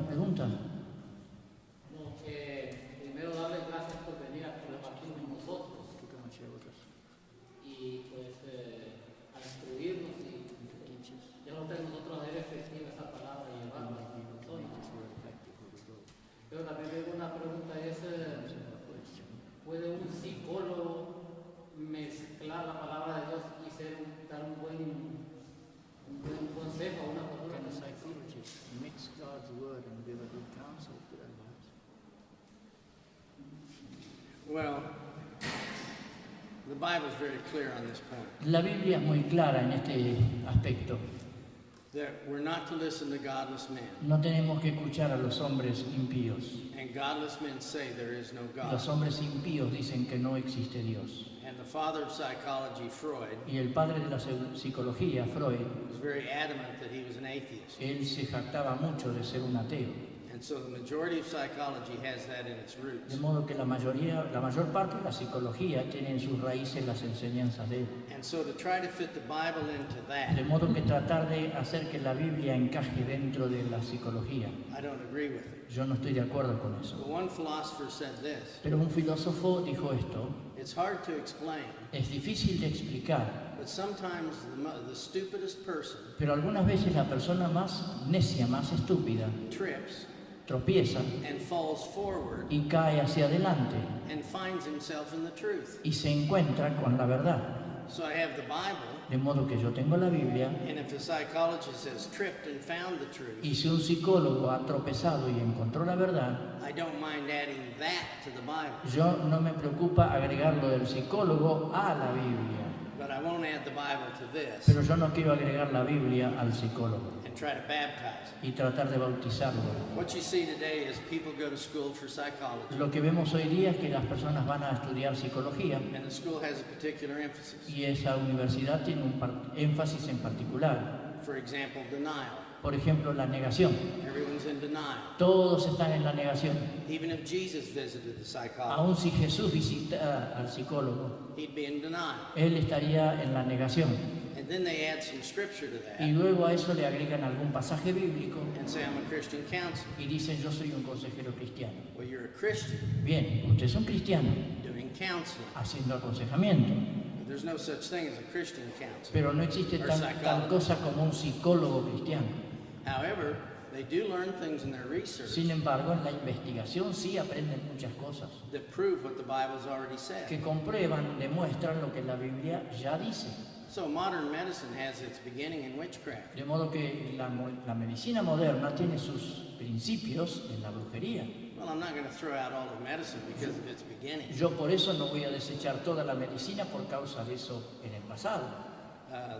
pregunta? No, primero darle gracias por venir a compartir con nosotros y pues a instruirnos y ya no tenemos nosotros hacer efectiva esa palabra y llevarla a las personas. Pero también tengo una pregunta, ¿puede un psicólogo mezclar la palabra de Dios y dar un buen consejo a una persona? Can a psychologist mix God's word and give a good counsel to advice? Well, the Bible is very clear on this point. La Biblia es muy clara en este aspecto. That we're not to listen to godless men. No tenemos que escuchar a los hombres impíos. And godless men say there is no God. Los hombres impíos dicen que no existe Dios. And the father of psychology, Freud, Y el padre de la psicología, Freud, was very adamant that he was an atheist. él se jactaba mucho de ser un ateo. And so the majority of psychology has that in its roots. De modo que la mayor parte de la psicología tiene en sus raíces las enseñanzas de él. And so to try to fit the Bible into De that, modo que tratar de hacer que la Biblia encaje dentro de la psicología, I don't agree with it. yo no estoy de acuerdo con eso. But one philosopher said this: Pero un filósofo dijo esto: it's hard to explain, es difícil de explicar, but sometimes the stupidest person pero algunas veces la persona más necia, más estúpida, trips tropieza and falls forward y cae hacia adelante and finds himself in the truth. y se encuentra con la verdad. So I have the Bible, De modo que yo tengo la Biblia, and if a psychologist has tripped and found the truth, y si un psicólogo ha tropezado y encontró la verdad, I don't mind adding that to the Bible, yo no me preocupa agregarlo del psicólogo a la Biblia, but I won't add the Bible to this pero yo no quiero agregar la Biblia al psicólogo and try to baptize it. y tratar de bautizarlo. What you see today is people go to school for psychology, Lo que vemos hoy día es que las personas van a estudiar psicología and the school has a particular emphasis. y esa universidad tiene un énfasis en particular. For example, denial. Por ejemplo, la negación. Everyone's in denial. Todos están en la negación. Even if Jesus visited the psychologist, Aun si Jesús visitara al psicólogo, he'd be in denial. él estaría en la negación. And then they add some scripture to Y that luego a eso le agregan algún pasaje bíblico and say, I'm a Christian counselor. y dicen: yo soy un consejero cristiano. Well, you're a Christian Bien, usted es un cristiano doing counseling. haciendo aconsejamiento, But there's no such thing as a Christian counselor. pero no existe tal cosa como un psicólogo cristiano. However, they do learn things in their research Sin embargo, en la investigación sí aprenden muchas cosas that prove what the Bible's already said. que comprueban, demuestran lo que la Biblia ya dice. So modern medicine has its beginning in witchcraft. De modo que la medicina moderna tiene sus principios en la brujería. Well, I'm not going to throw out all of medicine because of its beginning. Yo por eso no voy a desechar toda la medicina por causa de eso en el pasado.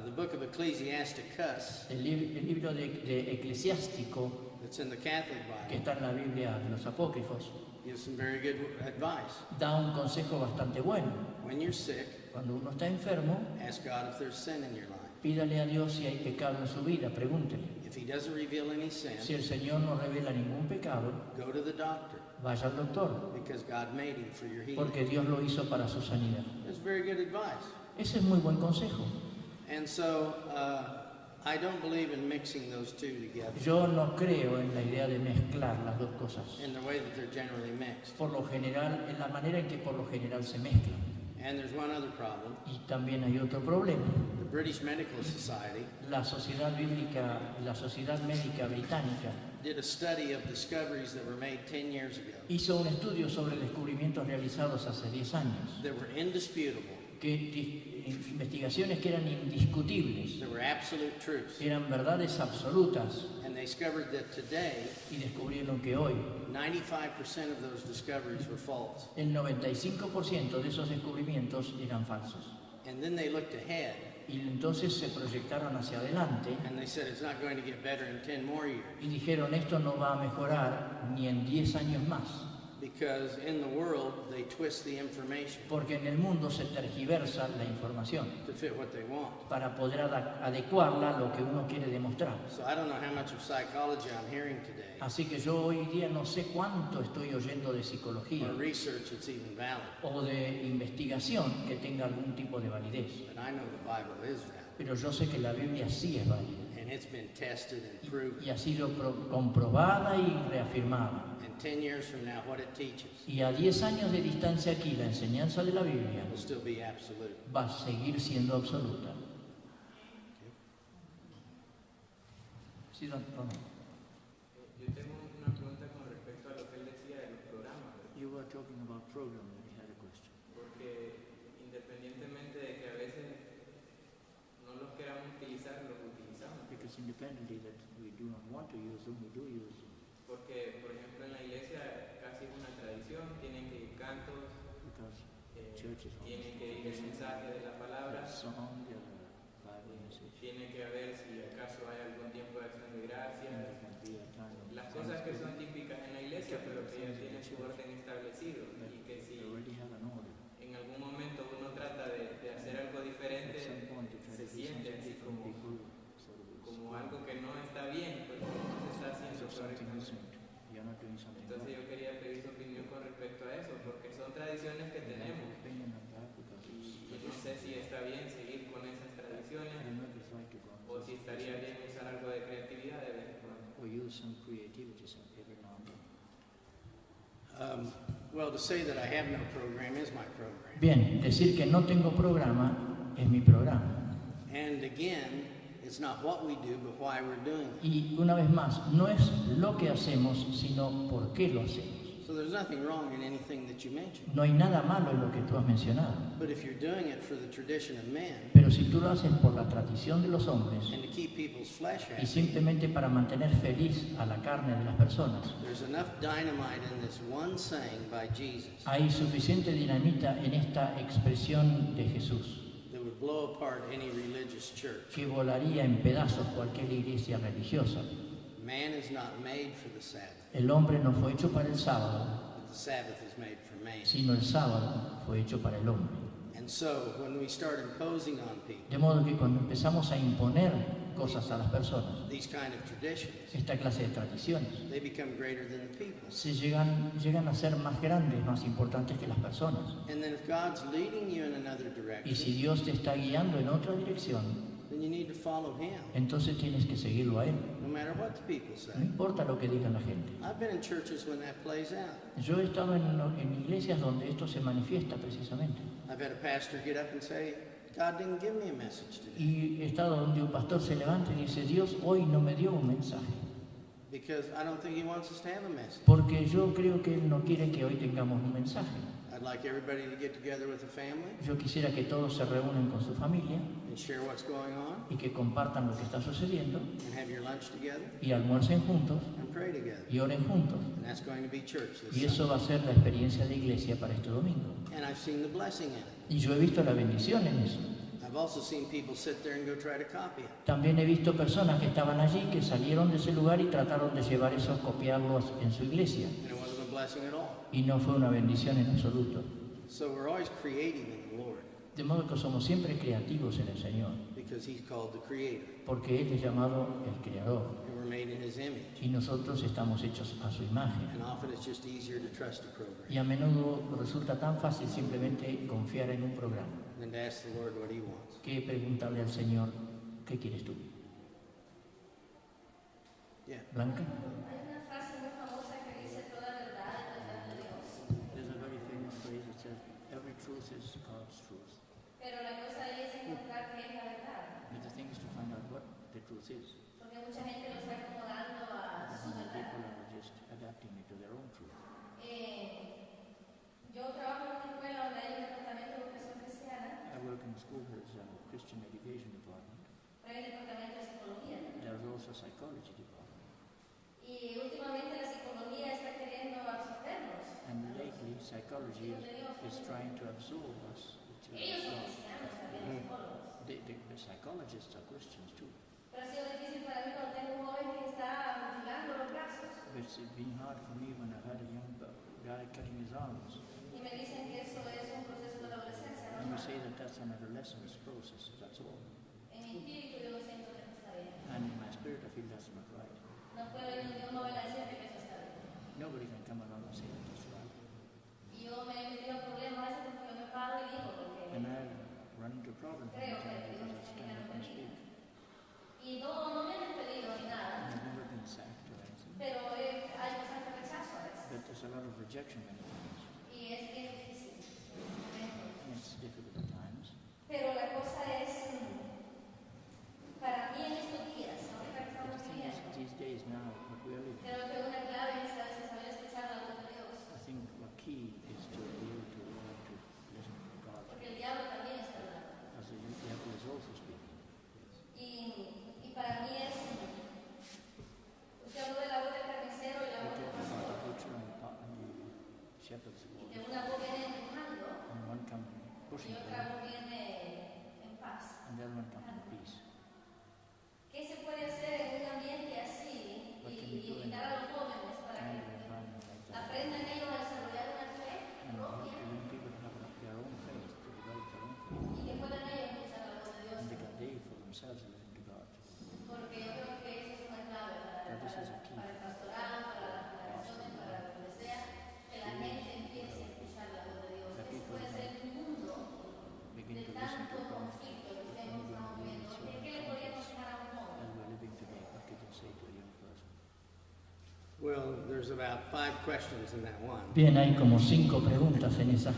The book of Ecclesiasticus, El libro de Eclesiástico, that's in the Catholic que Bible, está en la Biblia de los apócrifos, gives some very good advice. da un consejo bastante bueno. When you're sick, Cuando uno está enfermo, ask God if there's sin in your life. pídale a Dios si hay pecado en su vida, pregúntele. If He doesn't reveal any sin, Si el Señor no revela ningún pecado, go to the doctor vaya al doctor, because God made Him for your healing. porque Dios lo hizo para su sanidad. That's very good advice. Ese es muy buen consejo. And so I don't believe in mixing those two together Yo no creo en la idea de mezclar las dos cosas. in the way that they're generally mixed. Por lo general, en la manera en que por lo general se mezclan. And there's one other problem. Y también hay otro problema. The British Medical Society La Sociedad Médica Británica did a study of discoveries that were made 10 years ago hizo un estudio sobre descubrimientos realizados hace 10 años, that were indisputable, investigaciones que eran indiscutibles, that were absolute truths. eran verdades absolutas, And they discovered that today, y descubrieron que hoy 95% of those discoveries were false. el 95% de esos descubrimientos eran falsos. And then they looked ahead Y entonces se proyectaron hacia adelante and they said it's not going to get better in 10 more years y dijeron: esto no va a mejorar ni en 10 años más, because in the world they twist the information porque en el mundo se tergiversa la información to fit what they want. para poder adecuarla a lo que uno quiere demostrar. So I don't know how much of psychology I'm hearing today Así que yo hoy día no sé cuánto estoy oyendo de psicología or research that's even valid, o de investigación que tenga algún tipo de validez, but I know the Bible is valid pero yo sé que la Biblia sí es válida and And it's been tested and proven. y ha sido comprobada y reafirmada. And 10 years from now, what it teaches Y a 10 años de distancia aquí, la enseñanza de la Biblia will still be absolute. va a seguir siendo absoluta. Sí, don Ronald. Yo tengo una pregunta con respecto a lo que él decía de los programas, ¿verdad? You were talking about program, you had a question. Porque independientemente de que a veces no los queramos utilizar, los utilizamos. Because independently that we do not want to use them, we do use them. Porque, por ejemplo, en la iglesia casi es una tradición, tienen que ir cantos, Because church is tiene que ir el mensaje de la palabra, song, Bible message. tiene que haber si acaso hay algún tiempo de acción de gracias, There can be a time of las cosas que son típicas en la iglesia, pero que ya tienen su orden establecido y que si you already have an order. en algún momento uno trata de hacer algo diferente, At some point you try se to do siente something así different, como, people sort of como algo que no está bien, pues que no se está as haciendo if something correctamente. isn't. You're not doing something Entonces right. yo quería pedir su opinión con respecto a eso, porque son tradiciones que I have tenemos an opinion on that because y no sé si está bien seguir con esas I tradiciones don't know if it's right to go on o si estaría bien usar algo de creatividad de vez en cuando. or use some creativity every now and then. Well, to say that I have no program is my program. Bien, decir que no tengo programa es mi programa. And again, it's not what we do, but why we're doing it. Y una vez más, no es lo que hacemos, sino por qué lo hacemos. So there's nothing wrong in anything that you mentioned. No hay nada malo en lo que tú has mencionado. But if you're doing it for the tradition of men Pero si tú lo haces por la tradición de los hombres and to keep people's flesh y happy, simplemente para mantener feliz a la carne de las personas, there's enough dynamite in this one saying by Jesus hay suficiente dinamita en esta expresión de Jesús that would blow apart any religious church. que volaría en pedazos cualquier iglesia religiosa. Man is not made for the Sabbath, El hombre no fue hecho para el sábado, but the Sabbath is made for man. sino el sábado fue hecho para el hombre. And so when we start imposing on people De modo que cuando empezamos a imponer cosas a las personas, these kind of traditions, esta clase de tradiciones, they become greater than the people. llegan a ser más grandes, más importantes que las personas. And then if God's leading you in another Y si direction, Dios te está guiando en otra dirección, then you need to follow Him, entonces tienes que seguirlo a Él. no matter what the people No say. importa lo que diga la gente. I've been in churches when that plays out. Yo he estado en iglesias donde esto se manifiesta precisamente. I've had a pastor get up and say, God didn't give me a message today Y he estado donde un pastor se levanta y dice, Dios hoy no me dio un mensaje. because I don't think He wants us to have a message. Porque yo creo que Él no quiere que hoy tengamos un mensaje. I'd like everybody to get together with a family Yo quisiera que todos se reúnan con su familia and share what's going on y que compartan lo que está sucediendo and have your lunch together y almuercen juntos and pray together. y oren juntos. And that's going to be church Y this eso Sunday. va a ser la experiencia de iglesia para este domingo. And I've seen the blessing in it. Y yo he visto la bendición en eso. I've also seen people sit there and go try to copy it. También he visto personas que estaban allí, que salieron de ese lugar y trataron de llevar eso, copiarlos en su iglesia. And it wasn't a blessing at all. Y no fue una bendición en absoluto. So we're always creating in the Lord De modo que somos siempre creativos en el Señor, because He's called the Creator. porque Él es llamado el Creador. And we're made in His image. Y nosotros estamos hechos a su imagen. And often it's just easier to trust a program Y a menudo resulta tan fácil simplemente confiar en un programa than to ask the Lord what He wants. que preguntarle al Señor, ¿qué quieres tú? Yeah. Blanca. Hay una frase muy famosa que dice toda verdad es verdad de Dios. There's a very famous phrase that says, every truth is God's truth. Pero la cosa ahí es encontrar qué es la verdad. But the thing is to find out what the truth is. Porque mucha gente lo está acomodando a su Some verdad. people are just adapting it to their own truth. Yo trabajo en una escuela donde hay un departamento de educación cristiana, I work in a school, there's a Christian education department. pero hay un departamento de psicología. There's also a psychology department. Y últimamente la psicología está queriendo absorbernos. And lately, psychology is trying to absorb us. Ellos son cristianos también, los psicólogos. The psychologists are Christians too. Pero ha sido difícil para mí cuando tengo un joven que está mutilando los brazos. But it's been hard for me when I've had a young guy cutting his arms. Y me dicen que eso es un proceso de la adolescencia. And we ¿No? say that that's an adolescence process, that's all. En mi espíritu yo lo siento que no está bien. And in my spirit, I feel that's not right. No puedo ir de un joven a decirme que eso está bien. Nobody can come along and say that that's right. Y yo me he metido en problemas a veces porque yo me paro y digo porque And I run into problems creo because que I Dios stand está up and conmigo. speak. Y no me Porque yo creo que eso es una clave para el pastorado, para las generaciones, para donde sea, que la gente empiece a escuchar la voz de Dios. Ese puede ser un mundo de tanto conflicto que estamos viviendo. ¿Qué le podría aconsejar a un joven? Well, there's about 5 questions in that one, Bien, hay como 5 preguntas en esa,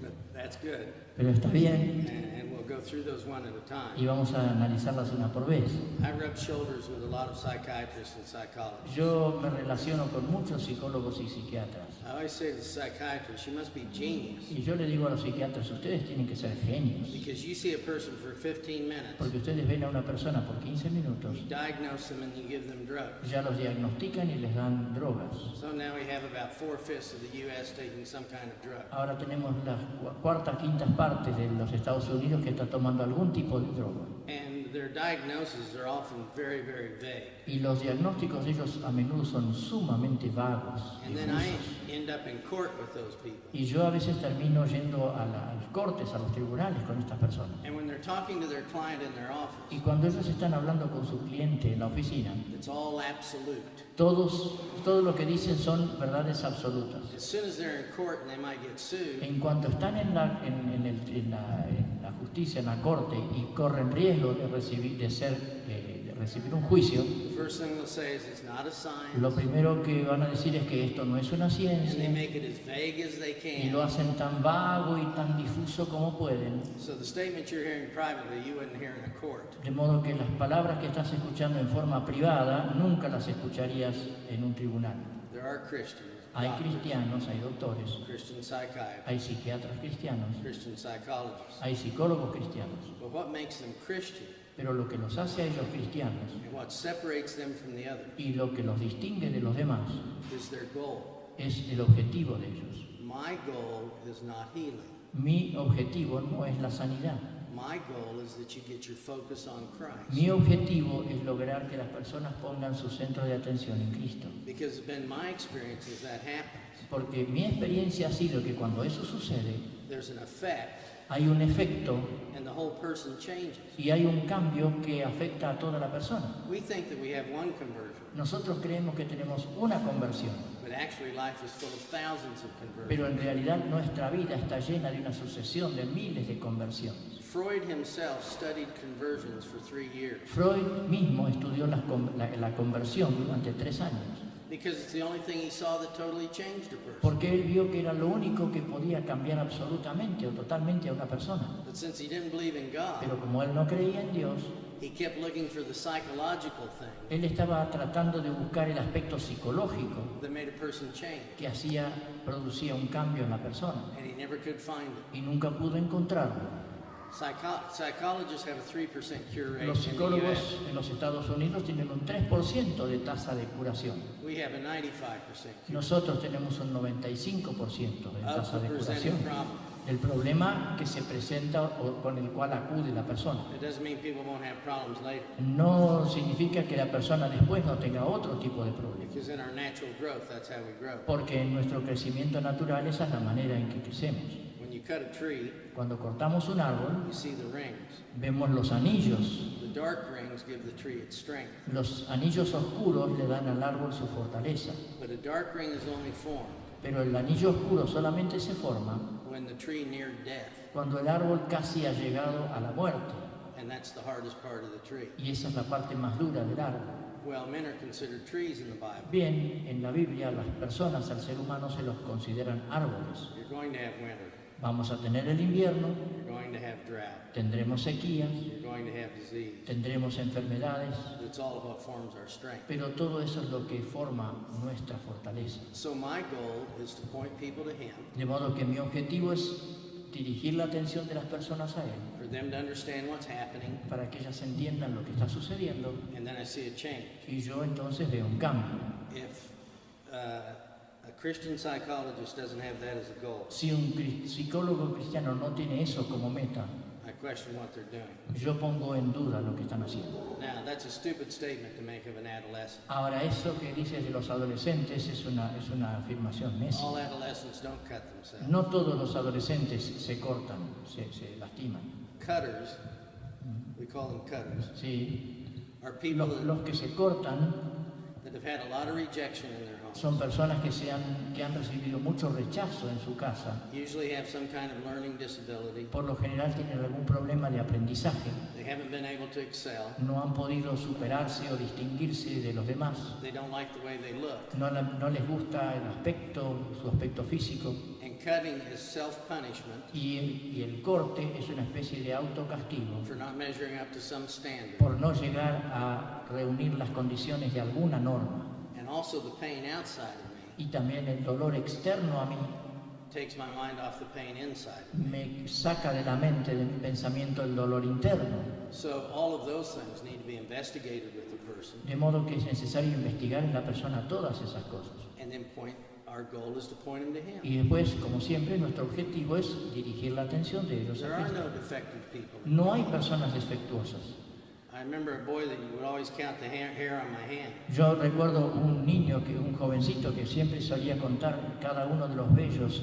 but that's good. pero está bien And we'll go through those one at a time. y vamos a analizarlas una por vez. I rub shoulders with a lot of psychiatrists and psychologists. Yo me relaciono con muchos psicólogos y psiquiatras I always say to the psychiatrist, you must be genius, y yo le digo a los psiquiatras, ustedes tienen que ser genios, because you see a person for 15 minutes, porque ustedes ven a una persona por 15 minutos, you diagnose them and you give them drugs. ya los diagnostican y les dan drogas. So now we have about 4/5 of the U.S. taking some kind of drug. Ahora tenemos las cuartas, quintas partes de los Estados Unidos que están tomando algún tipo de droga. And their diagnoses are often very, very vague. Y los diagnósticos de ellos a menudo son sumamente vagos. And then I end up in court with those people. Y yo a veces termino yendo a las cortes, a los tribunales con estas personas. And when they're talking to their client in their office, Y cuando ellos están hablando con su cliente en la oficina, it's all absolute. todo lo que dicen son verdades absolutas. As soon as they're in court and they might get sued, En cuanto están en la justicia, en la corte, y corren riesgo de recibir un juicio, the first thing they'll say is it's not a science. lo primero que van a decir es que esto no es una And they ciencia, make it as vague as they y lo can. hacen tan vago y tan difuso como pueden. So the statement you're hearing privately, you wouldn't hear in a court. De modo que las palabras que estás escuchando en forma privada nunca las escucharías en un tribunal. There are Christians, Hay doctors, cristianos, hay doctores, Christian psychiatrists, hay psiquiatras cristianos, Christian psychologists. hay psicólogos cristianos. But what makes them Christian Pero lo que los hace a ellos cristianos and what separates them from the others y lo que los distingue de los demás is their goal. es el objetivo de ellos. My goal is not healing. Mi objetivo no es la sanidad. My goal is that you get your focus on Christ. Mi objetivo es lograr que las personas pongan su centro de atención en Cristo. Because it's been my experience as that happens, Porque mi experiencia ha sido que cuando eso sucede, there's an effect hay un efecto and the whole person changes. y hay un cambio que afecta a toda la persona. We think that we have one conversion, Nosotros creemos que tenemos una conversión, but actually life is full of thousands of pero conversions. en realidad nuestra vida está llena de una sucesión de miles de conversiones. Freud himself studied conversions for 3 years Freud mismo estudió la conversión durante 3 años, because it's the only thing he saw that totally changed a person. porque él vio que era lo único que podía cambiar absolutamente o totalmente a una persona. But since he didn't believe in God, Pero como él no creía en Dios, he kept looking for the psychological thing él estaba tratando de buscar el aspecto psicológico that made a person change, que producía un cambio en la persona, and he never could find it. y nunca pudo encontrarlo. Psychologists have a 3% cure rate Los in the psicólogos US. en los Estados Unidos tienen un 3% de tasa de curación. We have a 95% cure. Nosotros tenemos un 95% de Of tasa the de presenting curación. problem. El problema que se presenta o con el cual acude la persona It doesn't mean people won't have problems later, no significa que la persona después no tenga otro tipo de problema, because in our natural growth, that's how we grow. porque en nuestro crecimiento natural esa es la manera en que crecemos. When you cut a tree, Cuando cortamos un árbol, you see the rings. vemos los anillos. The dark rings give the tree its strength, Los anillos oscuros le dan al árbol su fortaleza, but a dark ring is only formed pero el anillo oscuro solamente se forma when the tree neared death, cuando el árbol casi ha llegado a la muerte, and that's the hardest part of the tree. y esa es la parte más dura del árbol. Well, men are considered trees in the Bible. Bien, en la Biblia las personas, al ser humano, se los consideran árboles. You're going to have winter, Vamos a tener el invierno, you're going to have drought, tendremos sequías, you're going to have disease. tendremos enfermedades, It's all what forms our strength. pero todo eso es lo que forma nuestra fortaleza. So my goal is to point people to Him, De modo que mi objetivo es dirigir la atención de las personas a Él, for them to understand what's happening, para que ellas entiendan lo que está sucediendo, and then I see a change. y yo entonces veo un cambio. If a Christian psychologist doesn't have that as a goal, Si un psicólogo cristiano no tiene eso como meta, I question what they're doing. yo pongo en duda lo que están haciendo. Now, that's a stupid statement to make of an adolescent. Ahora, eso que dices de los adolescentes es una afirmación necia. All adolescents don't cut themselves. No todos los adolescentes se cortan, se lastiman. Cutters, we call them cutters, Sí, are people Los que se cortan that have had a lot of rejection in their homes. son personas que han recibido mucho rechazo en su casa. Usually have some kind of learning disability. Por lo general tienen algún problema de aprendizaje. They haven't been able to excel. No han podido superarse o distinguirse de los demás. They don't like the way they look. No les gusta el aspecto, su aspecto físico. And cutting is self-punishment Y el corte es una especie de autocastigo for not measuring up to some standard. por no llegar a reunir las condiciones de alguna norma. And also the pain outside of me Y también el dolor externo a mí takes my mind off the pain inside. me saca de la mente, de mi pensamiento, el dolor interno. So all of those things need to be investigated with the person. De modo que es necesario investigar en la persona todas esas cosas. And then our goal is to point them to Him. Y después, como siempre, nuestro objetivo es dirigir la atención de ellos There a are Cristo. no defective people. No hay personas defectuosas. I remember a boy that would always count the hair on my hand. Yo recuerdo un niño, un jovencito que siempre solía contar cada uno de los vellos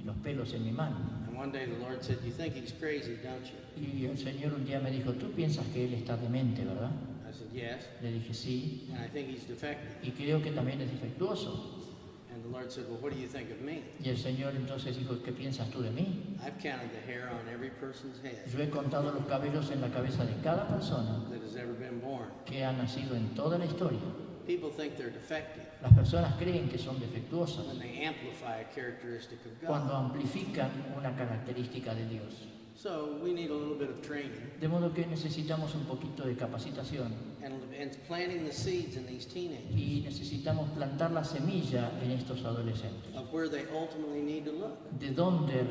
los pelos en mi mano. And one day the Lord said, "You think he's crazy, don't you?" Y el Señor un día me dijo, tú piensas que él está demente, ¿verdad? I said, "Yes." Le dije, sí, And I think he's defective. y creo que también es defectuoso. And the Lord said, "Well, what do you think of me?" Y el Señor entonces dijo, ¿qué piensas tú de mí? I've counted the hair on every person's head Yo he contado los cabellos en la cabeza de cada persona that has ever been born. que ha nacido en toda la historia. People think they're defective Las personas creen que son defectuosas when they amplify a characteristic of cuando God. amplifican una característica de Dios. So we need a little bit of training De modo que necesitamos un poquito de capacitación and planting the seeds in these teenagers y necesitamos plantar la semilla en estos adolescentes, of where they ultimately need to look. de dónde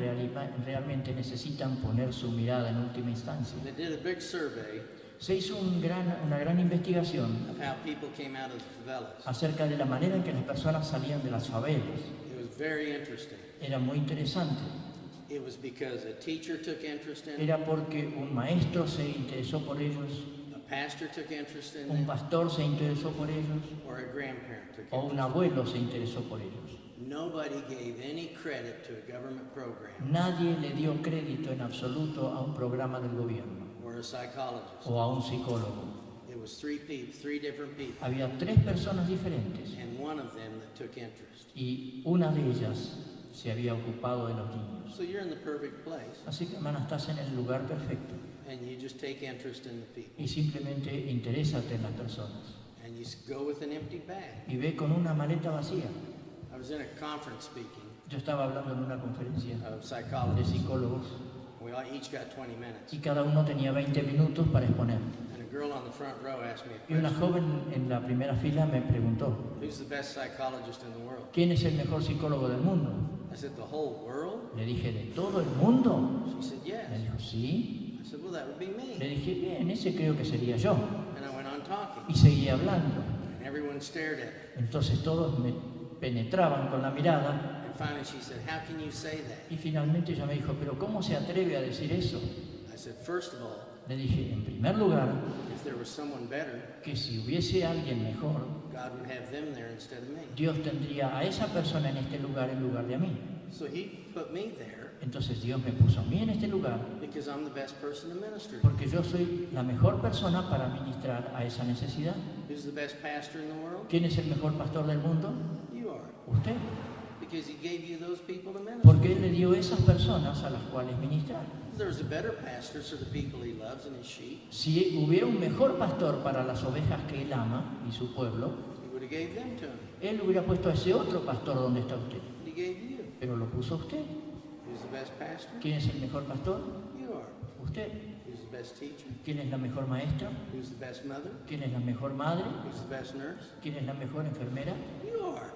realmente necesitan poner su mirada en última instancia. They did a big survey Se hizo una gran investigación of how people came out of the favelas. acerca de la manera en que las personas salían de las favelas. It was very interesting. Era muy interesante. It was because a teacher took interest in it, Era porque un maestro se interesó por ellos, a pastor took interest in un it, pastor se interesó por ellos or a grandparent took o un interest. abuelo se interesó por ellos. Nobody gave any credit to a government program Nadie le dio crédito en absoluto a un programa del gobierno or a psychologist. o a un psicólogo. It was three different people, Había 3 personas diferentes and one of them that took interest. y una de ellas se había ocupado de los niños. So you're in the perfect place, Así que, hermana, estás en el lugar perfecto and you just take interest in the people, y simplemente interésate en las personas and you go with an empty bag. y ve con una maleta vacía. I was in a conference speaking Yo estaba hablando en una conferencia of de psychologists. psicólogos We all each got 20 minutes, y cada uno tenía 20 minutos para exponer. and a girl on the front row asked me a Y una question. joven en la primera fila me preguntó, Who's the best psychologist in the world? ¿quién es el mejor psicólogo del mundo? I said, the whole world? Le dije, ¿de todo el mundo? She said, Me yes. dijo, sí. I said, well, that would be Le me. dije, bien, ese creo que sería yo. And I went on talking, Y seguí hablando. and everyone stared at me. Entonces todos me penetraban con la mirada And finally she said, how can you say that? y finalmente ella me dijo, ¿pero cómo se atreve a decir eso? I said, first of all, Le dije, en primer lugar, if there was someone better, que si hubiese alguien mejor, God would have them there instead of me. Dios tendría a esa persona en este lugar en lugar de a mí. So he put me there Entonces Dios me puso a mí en este lugar because I'm the best person to minister to. porque yo soy la mejor persona para ministrar a esa necesidad. Who's the best pastor in the world? ¿Quién es el mejor pastor del mundo? You are. Usted. Because he gave you those people to minister Porque Él to. le dio esas personas a las cuales ministrar. If there was a better pastor for the people he loves and his sheep, Si hubiera un mejor pastor para las ovejas que Él ama y su pueblo, he would have gave them to him. Él hubiera puesto a ese otro pastor donde está usted. But he gave you. Pero lo puso a usted. Who's the best pastor? ¿Quién es el mejor pastor? You are. Usted. Who's the best teacher? ¿Quién es la mejor maestra? Who's the best mother? ¿Quién es la mejor madre? Who's the best nurse? ¿Quién es la mejor enfermera? You are.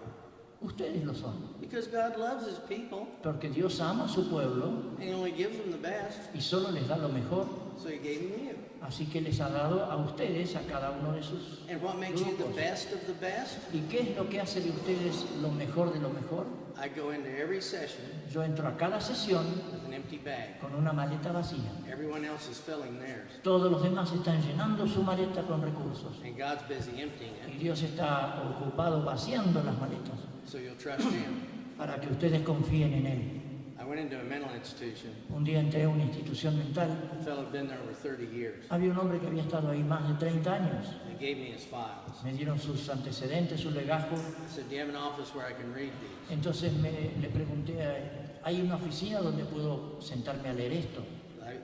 Ustedes lo son. Because God loves his people Porque Dios ama a su pueblo and he only gives them the best, y solo les da lo mejor. so he gave them you. Así que les ha dado a ustedes, a cada uno de sus And what makes you the grupos. best of the best? ¿Y qué es lo que hace de ustedes lo mejor de lo mejor? I go into every session Yo entro a cada sesión with an empty bag. con una maleta vacía. Everyone else is filling theirs. Todos los demás están llenando su maleta con recursos. And God's busy emptying Y it, Dios está ocupado vaciando las maletas so you'll trust him. para que ustedes confíen en Él. I went into a mental institution. Un día entré a una institución mental. A fellow had been there over 30 years. Había un hombre que había estado ahí más de 30 años. They gave me his files. Me dieron sus antecedentes, su legajo. I said, do you have an office where I can read these? Entonces le pregunté, ¿hay una oficina donde puedo sentarme a leer esto?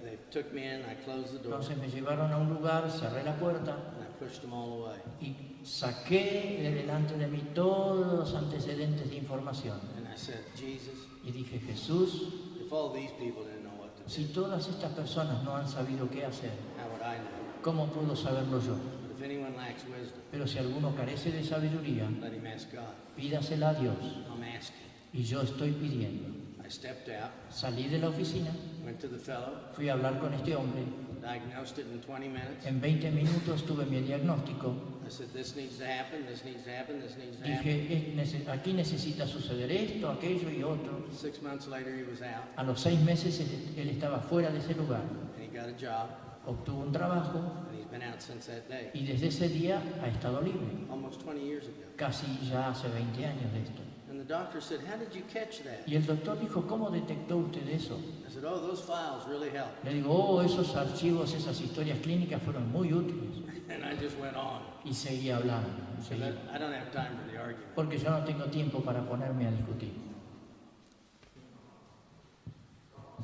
They took me in, I closed the door, Entonces me llevaron a un lugar, cerré la puerta and I pushed them all away. y saqué de delante de mí todos los antecedentes de información. And I said, Jesus, Y dije, Jesús, if all these people didn't know what to si do, todas estas personas no han sabido qué hacer, how would I know? ¿cómo puedo saberlo yo? But if anyone lacks wisdom, Pero si alguno carece de sabiduría, let him ask God. pídasela a Dios. I'm asking. Y yo estoy pidiendo. I stepped out, Salí de la oficina, went to the fellow, fui a hablar con este hombre. diagnosed it in 20 minutes. En 20 minutos tuve mi diagnóstico. I said, this needs to happen, this needs to happen, this needs to happen. Dije, aquí necesita suceder esto, aquello y otro. 6 months later, he was out, A los 6 meses él estaba fuera de ese lugar. and he got a job, Obtuvo un trabajo and he's been out since that day. y desde ese día ha estado libre. Almost 20 years ago. Casi ya hace 20 años de esto. And the doctor said, how did you catch that? Y el doctor dijo, ¿cómo detectó usted eso? I said, oh, those files really helped. Le digo, oh, esos archivos, esas historias clínicas fueron muy útiles. And I just went on. Y seguí hablando. So seguí. I don't have time for the argument. Porque yo no tengo tiempo para ponerme a discutir.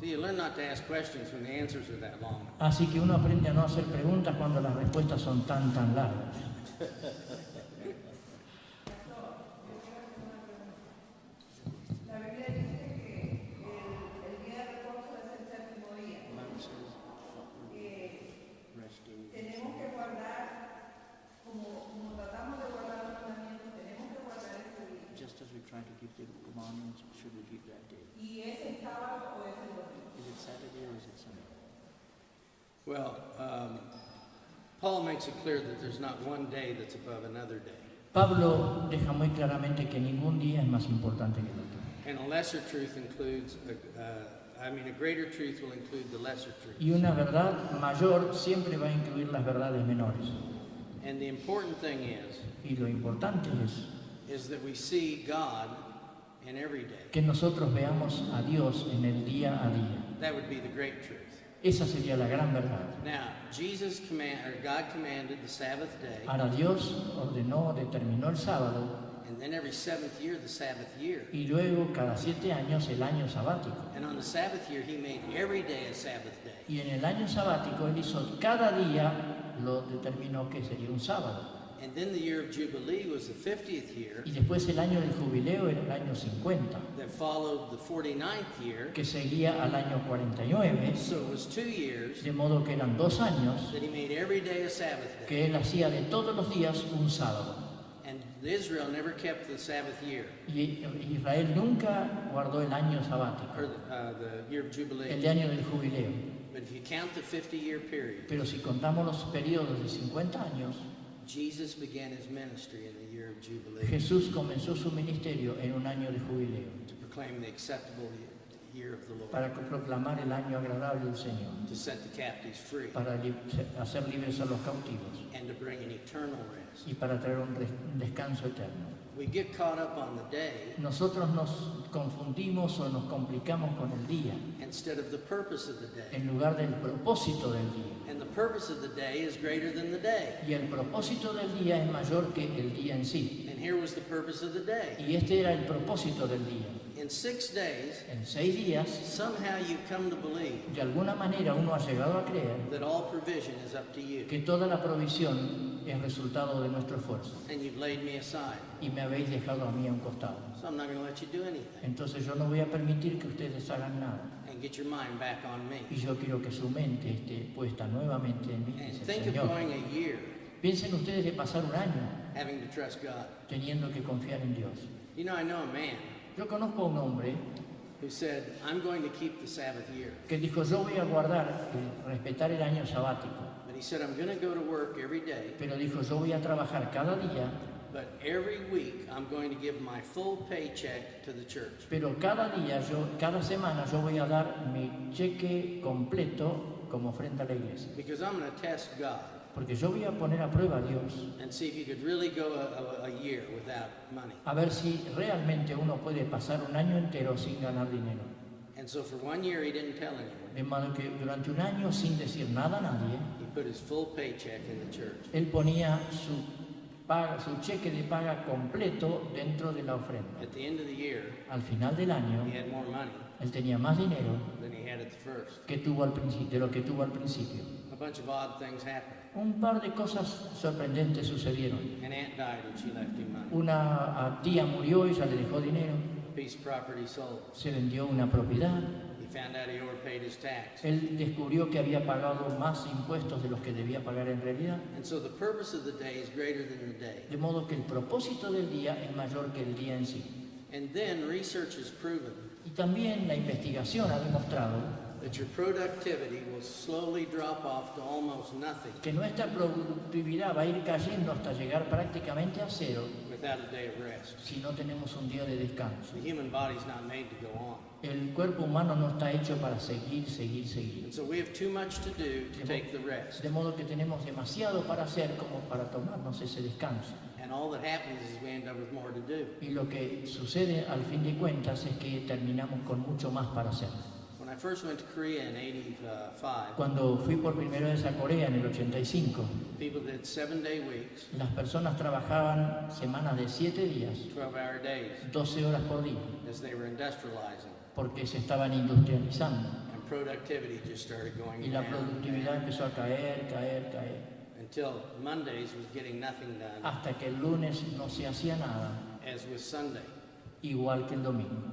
See, you learn not to ask questions when the answers are that long. Así que uno aprende a no hacer preguntas cuando las respuestas son tan largas. La Biblia dice que el día de reposo es el séptimo día. Tenemos que guardar, como tratamos de guardar los mandamientos, tenemos que guardar este día. Just as we try to keep the commandments, should we keep that day? ¿Y es el sábado o es el domingo? Is it Saturday or is it Sunday? Well, Paul makes it clear that there's not one day that's above another day. Pablo deja muy claramente que ningún día es más importante que el otro. And a lesser truth includes, a greater truth will include the lesser truth. Y una verdad mayor siempre va a incluir las verdades menores. And the important thing Y lo importante is that we see God in every day. que nosotros veamos a Dios en el día a día. That would be the great truth. Esa sería la gran verdad. Now, God commanded the Sabbath day, Ahora Dios ordenó, determinó el sábado and then every seventh year, the Sabbath year. y luego cada 7 años el año sabático. And on the Sabbath year, he made every day a Sabbath day. Y en el año sabático él hizo cada día, lo determinó que sería un sábado. And then the year of Jubilee was the 50th year Y después el año del jubileo era el año 50, that followed the 49th year. que seguía al año 49, So it was 2 years de modo que eran 2 años that he made every day a Sabbath day. que él hacía de todos los días un sábado. And Israel never kept the Sabbath year, Y Israel nunca guardó el año sabático, or the year of Jubilee. el año del jubileo. But if you count the 50-year period, Pero si contamos los periodos de 50 años, Jesus began his ministry in the year of Jubilee Jesús comenzó su ministerio en un año de jubileo to proclaim the acceptable year of the Lord, para proclamar el año agradable del Señor, to set the captives free, para hacer libres a los cautivos and to bring an eternal rest. y para traer un descanso eterno. We get caught up on the day Nosotros nos confundimos o nos complicamos con el día instead of the purpose of the day. en lugar del propósito del día. And the purpose of the day is greater than the day. Y el propósito del día es mayor que el día en sí. And here was the purpose of the day. Y este era el propósito del día. In 6 days, En 6 días, somehow you come to believe de alguna manera uno ha llegado a creer that all provision is up to you. que toda la provisión es resultado de nuestro esfuerzo. And you've laid me aside. Y me habéis dejado a mí a un costado. So I'm not going to let you do anything. Entonces yo no voy a permitir que ustedes hagan nada. And get your mind back on me. Y yo quiero que su mente esté puesta nuevamente en mí, And dice el think of Señor. going a year Piensen ustedes de pasar un año having to trust God. teniendo que confiar en Dios. You know, I know a man Yo conozco a un hombre who said, I'm going to keep the Sabbath year. que dijo, yo voy a guardar, respetar el año sabático. But he said, I'm going to go to work every day, Pero dijo, yo voy a trabajar cada día, but every week I'm going to give my full paycheck to the church. pero cada día, cada semana yo voy a dar mi cheque completo como ofrenda a la iglesia. Because I'm going to test God Porque yo voy a poner a prueba a Dios, and see if he could really go a year without money. a ver si realmente uno puede pasar un año entero sin ganar dinero. And so for 1 year, he didn't tell anyone. De modo que durante un año, sin decir nada a nadie, He put his full paycheck in the church. él ponía su cheque de paga completo dentro de la ofrenda. At the end of the year, Al final del año, he had more money él tenía más dinero than he had at the first. que tuvo de lo que tuvo al principio. A bunch of odd things happened. Un par de cosas sorprendentes sucedieron. An aunt died and she left him money. Una tía murió y ella le dejó dinero. A piece of property sold. Se vendió una propiedad. He found out he overpaid his tax. Él descubrió que había pagado más impuestos de los que debía pagar en realidad. And so the purpose of the day is greater than the day. De modo que el propósito del día es mayor que el día en sí. And then research has proven Y también la investigación ha demostrado that your productivity will slowly drop off to almost nothing que nuestra productividad va a ir cayendo hasta llegar prácticamente a cero without a day of rest. si no tenemos un día de descanso. The human body's not made to go on. El cuerpo humano no está hecho para seguir, seguir, seguir. And so we have too much to do to take the rest. De modo que tenemos demasiado para hacer como para tomarnos ese descanso. And all that happens is we end up with more to do. Y lo que sucede al fin de cuentas es que terminamos con mucho más para hacer. When I first went to Korea in 85, Cuando fui por primera vez a Corea en el 85, people did 7-day weeks, las personas trabajaban semanas de 7 días, 12-hour days, 12 horas por día, as they were industrializing. porque se estaban industrializando. And productivity just started going Y la down productividad empezó a caer, caer, caer, until Mondays was getting nothing done, hasta que el lunes no se hacía nada, as was Sunday. igual que el domingo.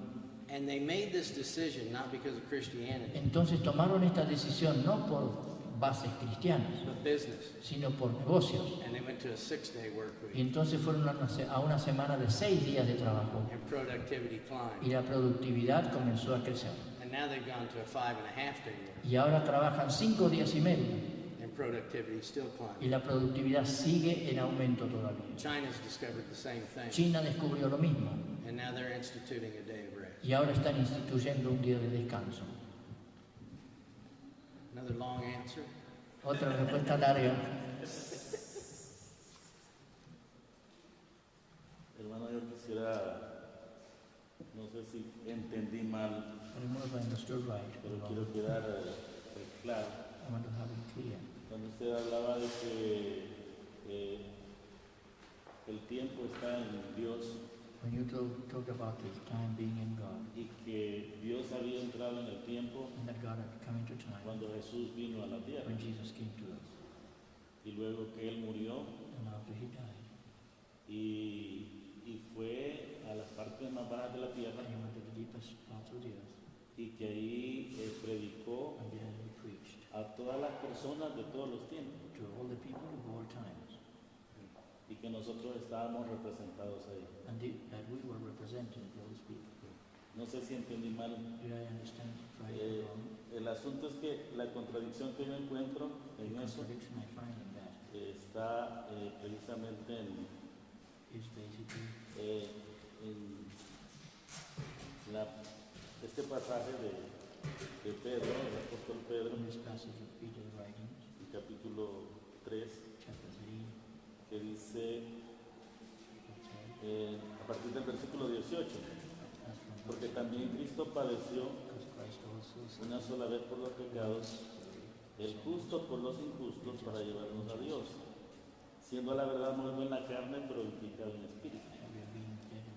And they made this decision not because of Christianity, Entonces tomaron esta decisión no por bases cristianas, but business. sino por negocios. And they went to a 6-day work Y week, entonces fueron a una semana de 6 días de trabajo and productivity y climbed. la productividad comenzó a crecer. And now they've gone to a 5.5-day work, Y ahora trabajan 5 días y medio and productivity still y climbing. la productividad sigue en aumento todavía. China's discovered the same thing, China descubrió lo mismo and now they're instituting a day of rest. y ahora están instituyendo un día de descanso. Another long answer. Otra respuesta larga. Hermano, yo quisiera, no sé si entendí mal, I don't know if I understood right, pero but quiero quedar claro. I want to have it clear. Cuando usted hablaba de que el tiempo está en Dios When you talk about the time being in God, y que Dios había entrado en el tiempo and that God had come into time cuando Jesús vino a la tierra when Jesus came to us, y luego que Él murió and after He died, y fue a las partes más bajas de la tierra and He went to the deepest parts of the earth, y que ahí predicó and there He preached a todas las personas de todos los tiempos to all the people of all times, y que nosotros estábamos representados ahí. and that we were representing those people. No sé si entendí mal. Did I understand right or wrong? El asunto es que la contradicción que yo encuentro The en eso contradiction I find in that está precisamente is basically en este pasaje de Pedro, el apóstol Pedro, in this passage of Peter's writings, en capítulo 3, chapter 3, que dice it says, a partir del versículo 18, as from porque también Cristo padeció because Christ also una sola vez por los pecados, el justo por los injustos, para llevarnos a Dios, siendo a la verdad muerto en la carne, pero vivificado en espíritu,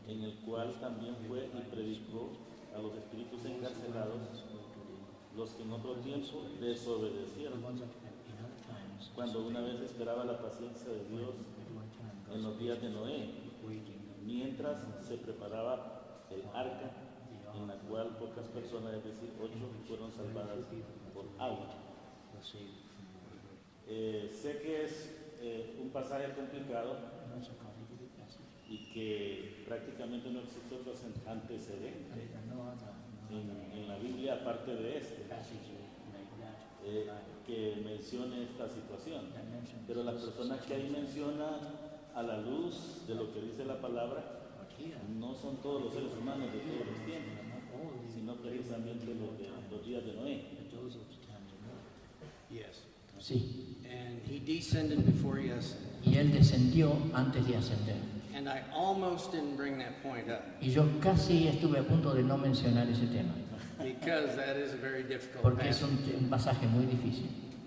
en el cual también fue y predicó a los espíritus encarcelados, los que en otro tiempo desobedecieron, cuando una vez esperaba la paciencia de Dios en los días de Noé, mientras se preparaba el arca, en la cual pocas personas, es decir, 8, fueron salvadas por agua. Sé que es un pasaje complicado y que prácticamente no existe otro antecedente en la Biblia aparte de este que mencione esta situación. Pero las personas que ahí menciona, a la luz de lo que dice la palabra, no son todos los seres humanos de todos los tiempos, sino precisamente los días de Noé. Yes. Sí, And he descended before he ascended. y Él descendió antes de ascender. And I almost didn't bring that point up. Y yo casi estuve a punto de no mencionar ese tema. because that is a very difficult porque es passage. un pasaje muy difícil.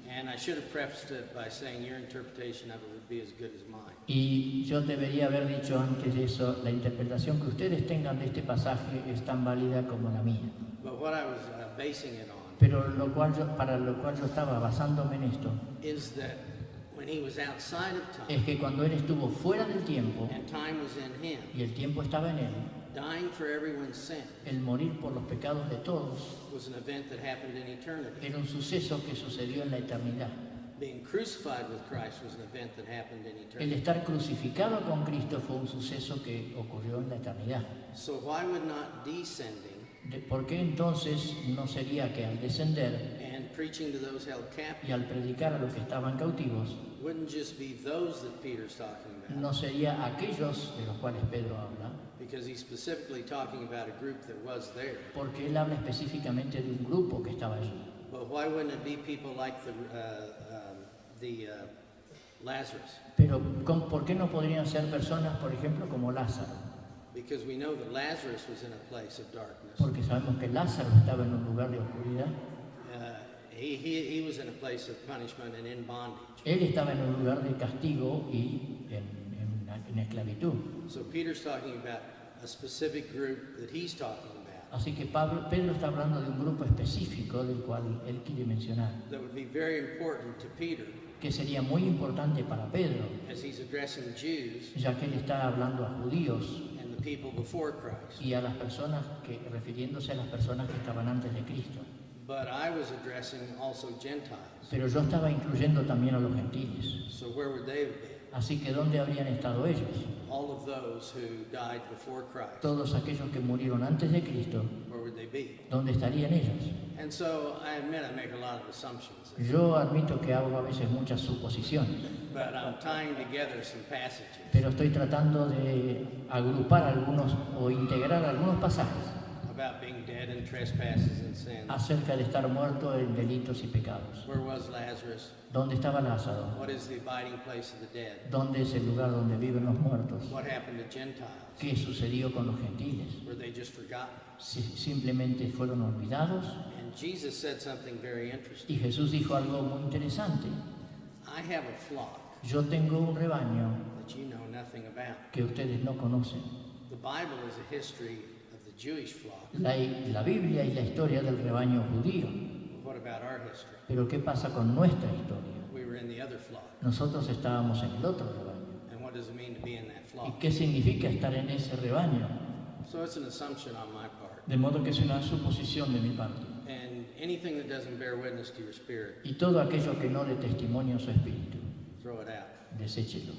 And I should have prefaced it by saying your interpretation of it would be as good as mine. Y yo debería haber dicho antes de eso, la interpretación que ustedes tengan de este pasaje es tan válida como la mía. But what I was basing it on Pero para lo cual yo estaba basándome en esto, is that when he was outside of es time que cuando él estuvo fuera del tiempo and time was in him, y el tiempo estaba en él, dying for everyone's sin el morir por los pecados de todos was an event that happened in eternity. era un suceso que sucedió en la eternidad. Being crucified with Christ was an event that happened in El eternity. estar crucificado con Cristo fue un suceso que ocurrió en la eternidad. So why would not descending ¿Por qué entonces no sería que al descender and preaching to those held y captive al predicar a los que estaban cautivos, wouldn't just be those that Peter's talking about? no sería aquellos de los cuales Pedro habla? Because he's specifically talking about a group that was there. Porque él habla específicamente de un grupo que estaba allí. But why wouldn't it be people like Lazarus? Pero ¿por qué no podrían ser personas, por ejemplo, como Lázaro? Because we know that Lazarus was in a place of darkness. Porque sabemos que Lázaro estaba en un lugar de oscuridad. He was in a place of punishment and in bondage. Él estaba en un lugar de castigo y en esclavitud. So Peter's talking about a specific group that he's talking about Así que Pedro está hablando de un grupo específico del cual él quiere mencionar, that would be very important to Peter que sería muy importante para Pedro, as he's addressing Jews ya que él está hablando a judíos and the people before Christ. y a las personas refiriéndose a las personas que estaban antes de Cristo. But I was addressing also Gentiles. Pero yo estaba incluyendo también a los gentiles. So where would they have been? Así que ¿dónde habrían estado ellos? All of those who died before Christ, Todos aquellos que murieron antes de Cristo, where would they be? ¿dónde estarían ellos? And so I admit I make a lot of assumptions, Yo admito que hago a veces muchas suposiciones, but I'm tying together some passages pero estoy tratando de agrupar algunos o integrar algunos pasajes about being dead in trespasses and sins. acerca de estar muerto en delitos y pecados. Where was Lazarus? ¿Dónde estaba Lázaro? What is the abiding place of the dead? ¿Dónde es el lugar donde viven los muertos? What happened to Gentiles? ¿Qué sucedió con los gentiles? Were they just forgotten? Si simplemente fueron olvidados. And Jesus said something very interesting. Y Jesús dijo algo muy interesante. I have a flock Yo tengo un rebaño that you know nothing about. que ustedes no conocen. The Bible is a history of the Jewish flock. La Biblia y la historia del rebaño judío. What about our history? Pero ¿qué pasa con nuestra historia? We were in the other flock. Nosotros estábamos en el otro rebaño. And what does it mean to be in that ¿Y flock? qué significa estar en ese rebaño? So it's an assumption on my part. De modo que es una suposición de mi parte. And anything that doesn't bear witness to your spirit, Y todo aquello que no dé testimonio a su espíritu, throw it out. deséchelo.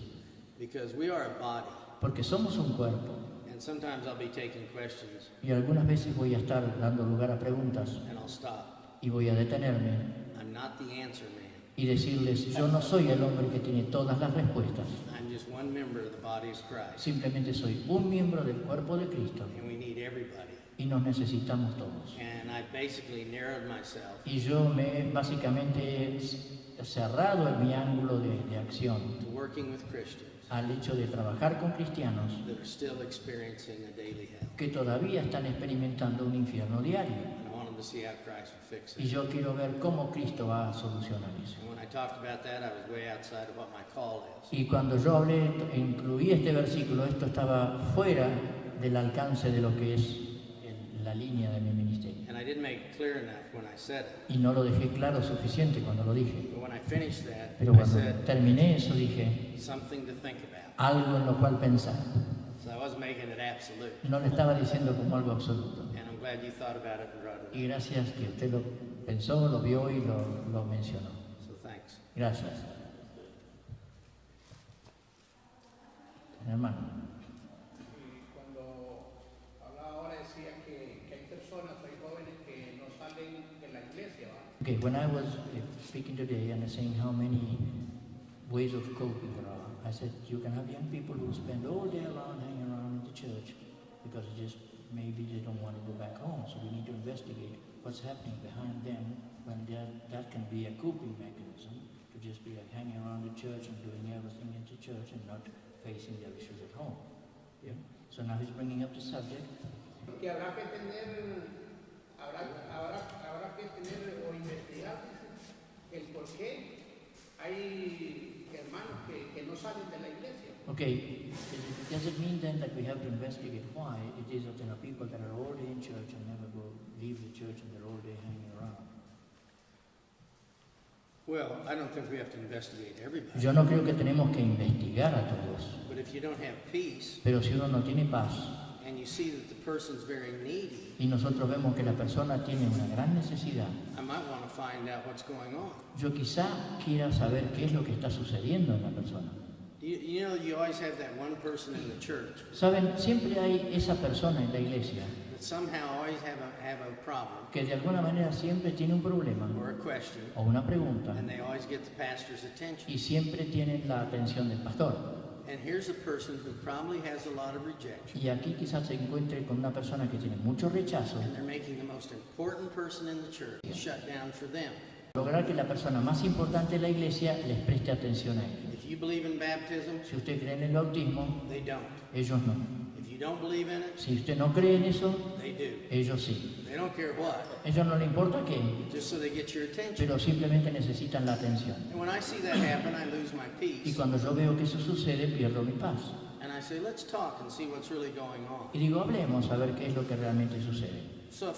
Because we are a body. Porque somos un cuerpo. And sometimes I'll be taking questions Y algunas veces voy a estar dando lugar a preguntas and I'll stop. y voy a detenerme I'm not the answer man. y decirles, yo no soy el hombre que tiene todas las respuestas. I'm just one member of the body of Christ. Simplemente soy un miembro del cuerpo de Cristo And we need everybody. y nos necesitamos todos. And I basically narrowed myself Y yo me básicamente he cerrado en mi ángulo de acción to working with Christians al hecho de trabajar con cristianos that are still experiencing a daily hell. que todavía están experimentando un infierno diario. And I want them to see how Christ will fix Y it. yo quiero ver cómo Cristo va a solucionar eso. And when I talked about that, I was way outside of what my call is. Y cuando yo hablé, incluí este versículo, esto estaba fuera del alcance de lo que es la línea de mi ministerio. And I didn't make it clear enough when I said it. Y no lo dejé claro suficiente cuando lo dije. But when I finished that, Pero I cuando said terminé eso dije, something to think about. algo en lo cual pensar. So I wasn't making it absolute. No le estaba diciendo como algo absoluto. And I'm glad you thought about it and wrote it. Y gracias que usted lo pensó, lo vio y lo mencionó. So thanks. Gracias. Hermano. Cuando hablaba ahora decía que hay personas, hay jóvenes que no salen de la iglesia, ¿va? Okay, when I was speaking today and saying how many ways of coping there are, I said you can have young people who spend all day around hanging around in the church because maybe they don't want to go back home. So we need to investigate what's happening behind them when that can be a coping mechanism to just be like hanging around the church and doing everything in the church and not facing their issues at home. Yeah. So now he's bringing up the subject. Que habrá que tener habrá que tener o investigar el por qué hay hermanos que no salen de la iglesia. Okay, does it mean then that we have to investigate why it is that there are people that are all day in church and never leave the church and they're all day hanging around? Well, I don't think we have to investigate everybody. Yo no creo que tenemos que investigar a todos, But if you don't have peace pero si uno no tiene paz and you see that the person's very needy, y nosotros vemos que la persona tiene una gran necesidad, I might want to find out what's going on. yo quizá quiera saber qué es lo que está sucediendo en la persona. You know, you always have that one person in the church Saben, siempre hay esa persona en la iglesia that somehow always have a problem que de alguna manera siempre tiene un problema or a question, o una pregunta and they always get the pastor's attention. y siempre tienen la atención del pastor. And here's a person who probably has a lot of rejection, Y aquí quizás se encuentre con una persona que tiene mucho rechazo. and they're making the most important person in the church shut down for them. Lograr que la persona más importante de la iglesia les preste atención a ellos. If you believe in baptism, Si usted cree en el bautismo, they don't. ellos no. If you don't believe in it, Si usted no cree en eso, they do. ellos sí. They don't care what, Ellos no le importa qué, just so they get your attention. pero simplemente necesitan la atención. And when I see that happen, I lose my Y peace. cuando yo veo que eso sucede, pierdo mi paz. And I say, let's talk and see what's really going on. Y digo, hablemos a ver qué es lo que realmente sucede. So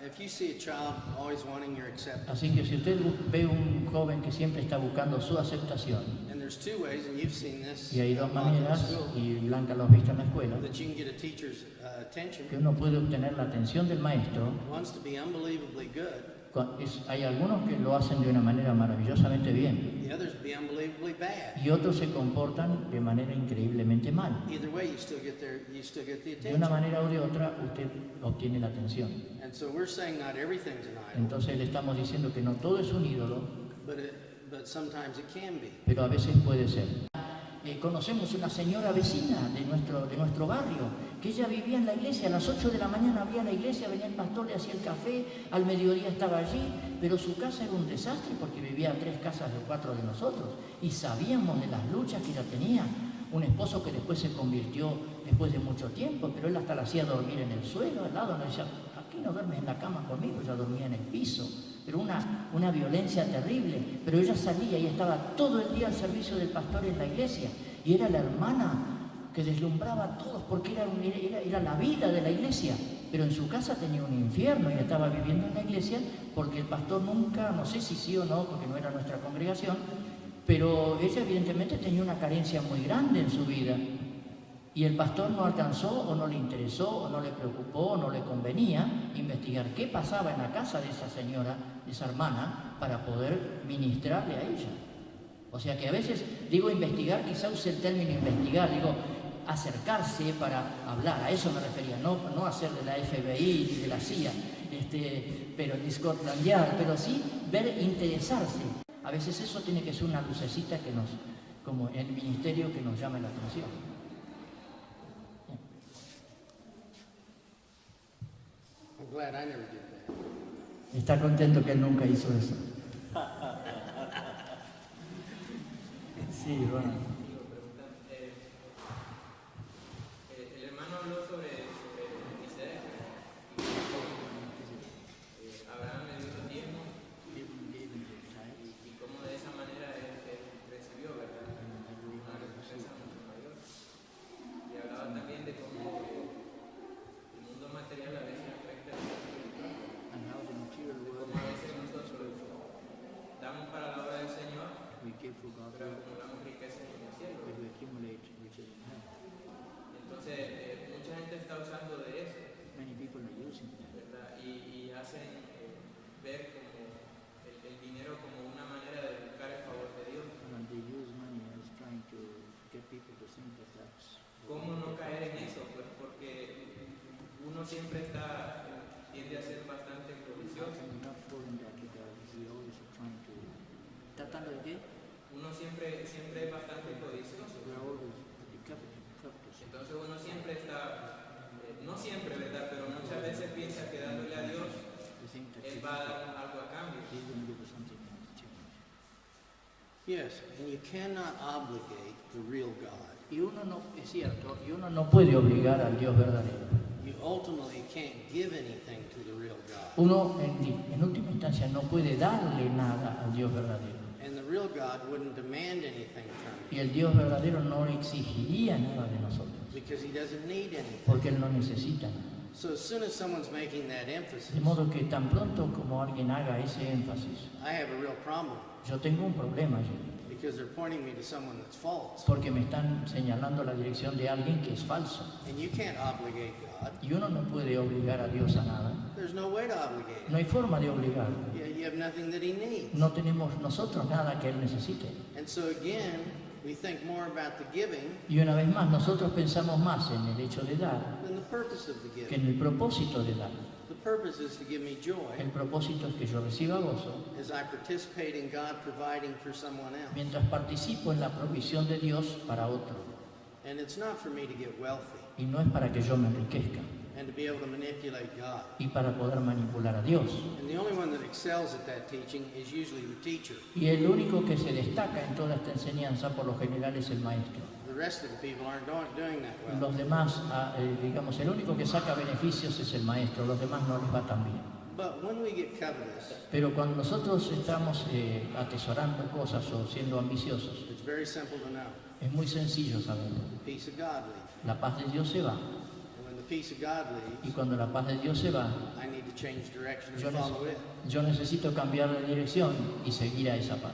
if you see a child always wanting your acceptance, Así que si usted ve un joven que siempre está buscando su aceptación, and there's two ways, and you've seen this y hay dos a lot in maneras, school, y Blanca lo ha visto en la escuela, that you can get a teacher's attention. que uno puede obtener la atención del maestro. Wants to be unbelievably good, Hay algunos que lo hacen de una manera maravillosamente bien the others be unbelievably bad. y otros se comportan de manera increíblemente mal. Either way, you still get the De una attention. manera o de otra, usted obtiene la atención. And so we're saying not everything's an idol, Entonces le estamos diciendo que no todo es un ídolo, but sometimes it can be. pero a veces puede ser. Conocemos una señora vecina de nuestro barrio, que ella vivía en la iglesia, a las 8 de la mañana abría la iglesia, venía el pastor, le hacía el café, al mediodía estaba allí, pero su casa era un desastre porque vivía a 3 casas de 4 de nosotros y sabíamos de las luchas que ella tenía. Un esposo que después se convirtió después de mucho tiempo, pero él hasta la hacía dormir en el suelo, al lado, no decía, aquí no duermes en la cama conmigo, ella dormía en el piso. Pero una violencia terrible, pero ella salía y estaba todo el día al servicio del pastor en la iglesia, y era la hermana que deslumbraba a todos, porque era la vida de la iglesia, pero en su casa tenía un infierno y estaba viviendo en la iglesia porque el pastor nunca, no sé si sí o no, porque no era nuestra congregación, pero ella evidentemente tenía una carencia muy grande en su vida. Y el pastor no alcanzó, o no le interesó, o no le preocupó, o no le convenía investigar qué pasaba en la casa de esa señora, de esa hermana, para poder ministrarle a ella. O sea que a veces, digo investigar, quizá use el término investigar, digo acercarse para hablar, a eso me refería, no hacer de la FBI ni de la CIA, pero ni Scotland Yard, pero sí ver, interesarse. A veces eso tiene que ser una lucecita que como en el ministerio, que nos llame la atención. I'm glad I never did that. Está contento que él nunca hizo eso. Sí, Ronald. El hermano habló sobre Melquisedec. Abraham le dio los diezmos y cómo de esa manera él recibió, ¿verdad? Una recompensa mucho mayor. Y hablaba también de cómo el mundo material a veces afecta el mundo espiritual. Como a veces nosotros damos para la obra del Señor, pero acumulamos riquezas en el cielo. Entonces, mucha gente está usando de eso, ¿verdad? Y hacen ver como el dinero como una manera de buscar el favor de Dios. ¿Cómo no caer en eso? Pues porque uno siempre tiende a ser bastante codicioso. ¿Tratando de qué? Uno siempre es bastante codicioso. Entonces uno siempre está, no siempre, ¿verdad? Pero muchas veces piensa que dándole a Dios, Él va a darnos algo a cambio. Yes, and you cannot obligate the real God. Y uno no, es cierto, y uno no puede obligar al Dios verdadero. You ultimately can't give anything to the real God. Uno en última instancia no puede darle nada al Dios verdadero. And the real God wouldn't demand anything from you Y el Dios verdadero no exigiría nada de nosotros, because he doesn't need anything. porque Él no necesita nada. So as soon as someone's making that emphasis, De modo que tan pronto como alguien haga ese énfasis, I have a real problem yo tengo un problema allí, because they're pointing me to someone that's false. porque me están señalando la dirección de alguien que es falso. And you can't obligate God. Y uno no puede obligar a Dios a nada. There's no way to obligate No him. hay forma de obligarlo. Yeah, you have nothing that he needs. No tenemos nosotros nada que Él necesite. And so again, we think more about the giving Y una vez más, nosotros pensamos más en el hecho de dar than the purpose of the que giving. en el propósito de dar. The purpose is to give me joy El propósito es que yo reciba gozo as I participate in God providing for someone else. mientras participo en la provisión de Dios para otro. And it's not for me to get wealthy Y no es para que yo me enriquezca and to be able to manipulate God. y para poder manipular a Dios. And the only one that excels at that teaching is usually the teacher. Y el único que se destaca en toda esta enseñanza por lo general es el maestro. The rest of the people aren't doing that well. Los demás, digamos, el único que saca beneficios es el maestro, los demás no les va tan bien. But when we get covetous, Pero cuando nosotros estamos atesorando cosas o siendo ambiciosos, it's very simple to know. es muy sencillo saberlo. The peace of God leaves. La paz de Dios se va. And when the peace of God Y leaves, cuando la paz de Dios se va, I need to change direction yo, and follow it. yo necesito cambiar de dirección y seguir a esa paz.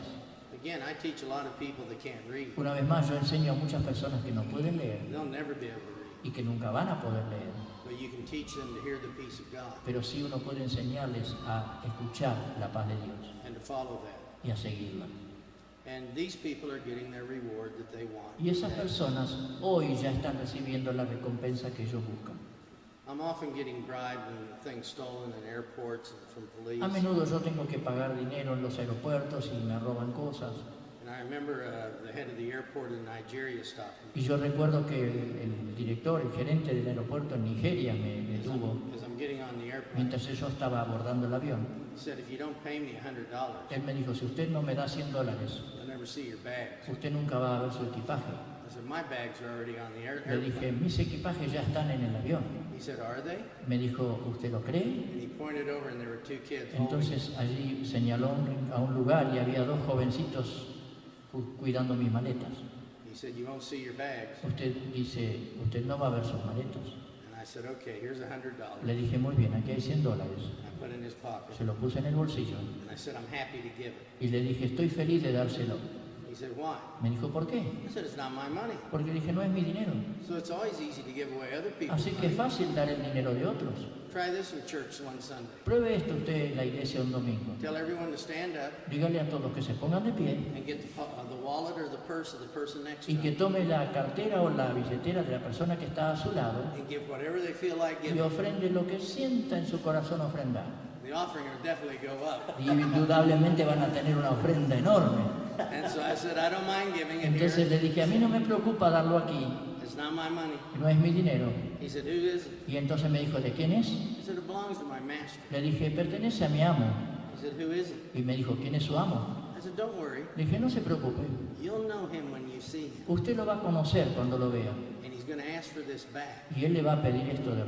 Again, I teach a lot of people that can't read. Una vez más, yo enseño a muchas personas que no pueden leer They'll never be able to read. y que nunca van a poder leer. But you can teach them to hear the peace of God Pero sí uno puede enseñarles a escuchar la paz de Dios and to follow that. y a seguirla. And these people are getting their reward that they want. Y esas personas hoy ya están recibiendo la recompensa que ellos buscan. I'm often getting bribed and things stolen in airports and from police. A menudo yo tengo que pagar dinero en los aeropuertos y me roban cosas. And I remember the head of the airport in Nigeria stopped me. Y yo recuerdo que el director, el gerente del aeropuerto en Nigeria me detuvo As I'm getting on the airplane, mientras yo estaba abordando el avión. he said, if you don't pay me $100, Él me dijo, si usted no me da $100, you'll never see your bags. usted nunca va a ver su equipaje. I said, my bags are already on the Le airplane. dije, mis equipajes ya están en el avión. He said, are they? Me dijo, ¿usted lo cree? And he pointed over and there were two kids holding me. Entonces allí señaló a un lugar y había dos jovencitos cuidando mis maletas. He said, you won't see your bags. Usted dice, usted no va a ver sus maletas. And I said, okay, here's $100. Le dije, muy bien, aquí hay $100. I put it in his pocket. Se lo puse en el bolsillo And I said, I'm happy to give it. y le dije, estoy feliz de dárselo. He said, why? Me dijo, ¿por qué? I said, it's not my money. Porque dije, no es mi dinero. So it's always easy to give away other people's Así que es money. fácil dar el dinero de otros. Try this in church one Sunday. Pruebe esto usted en la iglesia un domingo. Tell everyone to stand up Dígale a todos que se pongan de pie and get the wallet or the purse of the person next to y que them tome la cartera o la billetera de la persona que está a su lado and give whatever they feel like y giving. ofrende lo que sienta en su corazón ofrendar. The offering will definitely go up. Y indudablemente van a tener una ofrenda enorme. And so I said, I don't mind giving it Entonces here. le dije, a mí no me preocupa darlo aquí, It's not my money. no es mi dinero. He said, who is it? Y entonces me dijo, ¿de quién es? He said, it belongs to my master. Le dije, pertenece a mi amo. He said, who is it? Y me dijo, ¿quién es su amo? I said, don't worry. Le dije, no se preocupe, You'll know him when you see him. usted lo va a conocer cuando lo vea. And he's going to ask for this back Y él le va a pedir esto de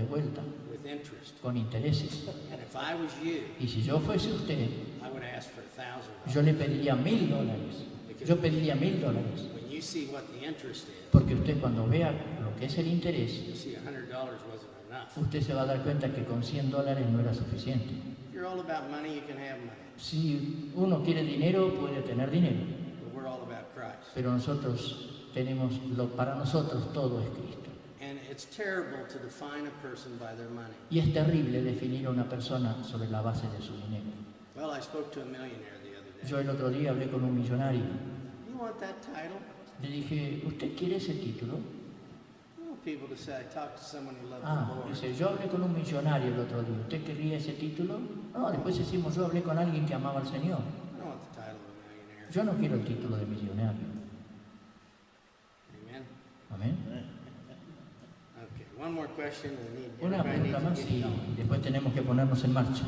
vuelta, with interest. con intereses. And if I was you, Y si yo fuese usted, I would ask for $1,000. yo le pediría $1,000. Yo pediría $1,000. When you see what the interest is, Porque usted cuando vea lo que es el interés, you'll see $100 wasn't enough. usted se va a dar cuenta que con $100 no era suficiente. If you're all about money, you can have money. Si uno quiere dinero, puede tener dinero. But we're all about Christ. Pero nosotros tenemos, para nosotros todo es Cristo. And it's terrible to define a person by their money. Y es terrible definir a una persona sobre la base de su dinero. Well, I spoke to a millionaire the other day. Yo el otro día hablé con un millonario. You want that title? Le dije, ¿usted quiere ese título? I want people to say, I talked to someone who loved Ah, the Lord. dice, yo hablé con un millonario el otro día. ¿Usted querría ese título? No, después decimos, yo hablé con alguien que amaba al Señor. I don't want the title of a millionaire. Yo no quiero el título de millonario. Amen? Amén. Okay, one more question. We need, Una everybody pregunta más needs to y get going. después tenemos que ponernos en marcha.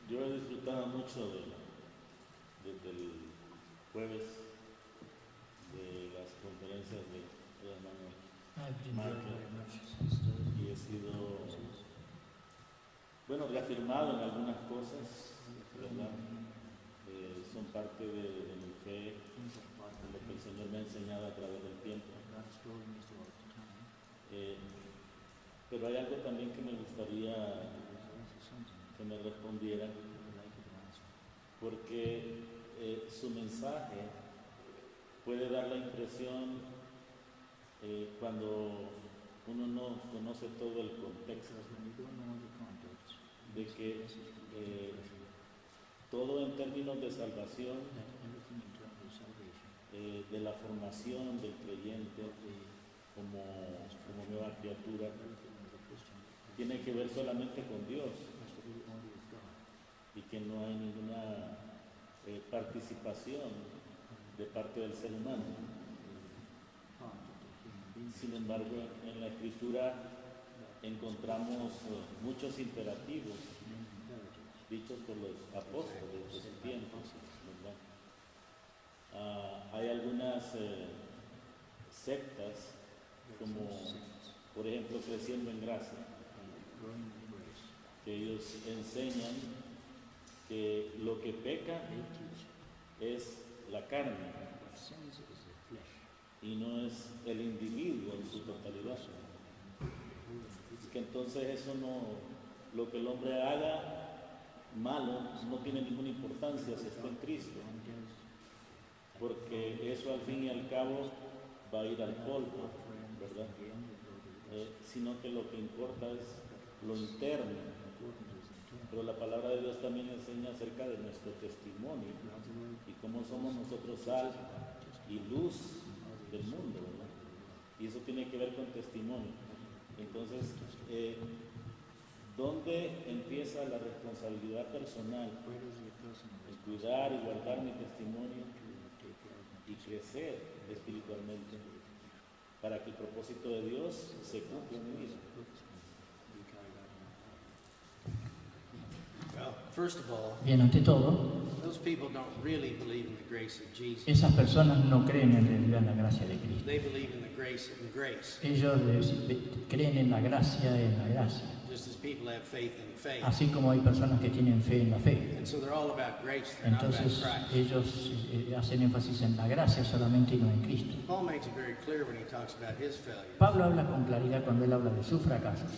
Yo he disfrutado mucho desde el jueves de las I've enjoyed Marco. very much since the y he sido, bueno, reafirmado en algunas cosas, ¿verdad? Son parte de mi fe, de lo que el Señor me ha enseñado a través del tiempo. Pero hay algo también que me gustaría que me respondiera, porque su mensaje puede dar la impresión, cuando uno no conoce todo el contexto, de que todo en términos de salvación, de la formación del creyente como nueva criatura, tiene que ver solamente con Dios y que no hay ninguna participación de parte del ser humano. Sin embargo, en la Escritura encontramos muchos imperativos dichos por los apóstoles de su tiempo, ¿verdad? Hay algunas sectas, como por ejemplo Creciendo en Gracia, que ellos enseñan que lo que peca es la carne y no es el individuo en su totalidad. Que entonces eso no, lo que el hombre haga malo no tiene ninguna importancia si está en Cristo, porque eso al fin y al cabo va a ir al polvo, ¿verdad? Sino que lo que importa es lo interno. Pero la palabra de Dios también enseña acerca de nuestro testimonio y cómo somos nosotros sal y luz del mundo, ¿verdad? Y eso tiene que ver con testimonio. Entonces, ¿dónde empieza la responsabilidad personal en cuidar y guardar mi testimonio y crecer espiritualmente para que el propósito de Dios se cumpla en mi vida? Well, first of all, Bien, ante todo, those people don't really believe in the grace of Jesus. esas personas no creen en realidad en la gracia de Cristo. They believe in the grace and grace, Ellos creen en la gracia, just as people have faith in faith. así como hay personas que tienen fe en la fe. And so they're all about grace, they're not about Entonces Christ. ellos hacen énfasis en la gracia solamente y no en Cristo. Paul makes it very clear when he talks about his failure. Pablo habla con claridad cuando él habla de sus fracasos.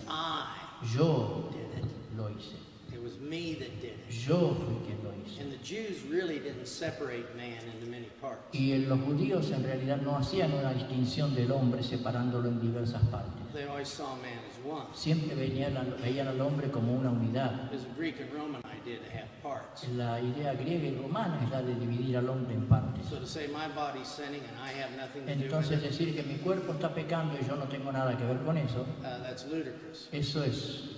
Yo Did it. lo hice. It was me that did it. Yo fui quien lo hice. And the Jews really didn't separate man into many parts. Y los judíos en realidad no hacían una distinción del hombre separándolo en diversas partes. They always saw man as one. Siempre veían al hombre como una unidad. There's a Greek and Roman idea to have parts. La idea griega y romana es la de dividir al hombre en partes. So to say my body's sinning and I have nothing to do with Entonces it, decir que mi cuerpo está pecando y yo no tengo nada que ver con eso, that's ludicrous. eso es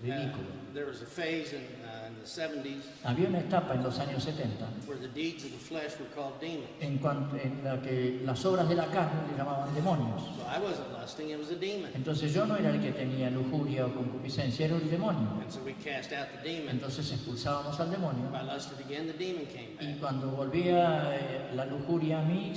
ridículo. There was a phase in the 70s Había una etapa en los años 70 where the deeds of the flesh were called demons. en la que las obras de la carne le llamaban demonios. So I wasn't lusting, it was a demon. Entonces yo no era el que tenía lujuria o concupiscencia, era el demonio. And so we cast out the demon. Entonces expulsábamos al demonio. If I lusted again, the demon came Y back. cuando volvía la lujuria a mí,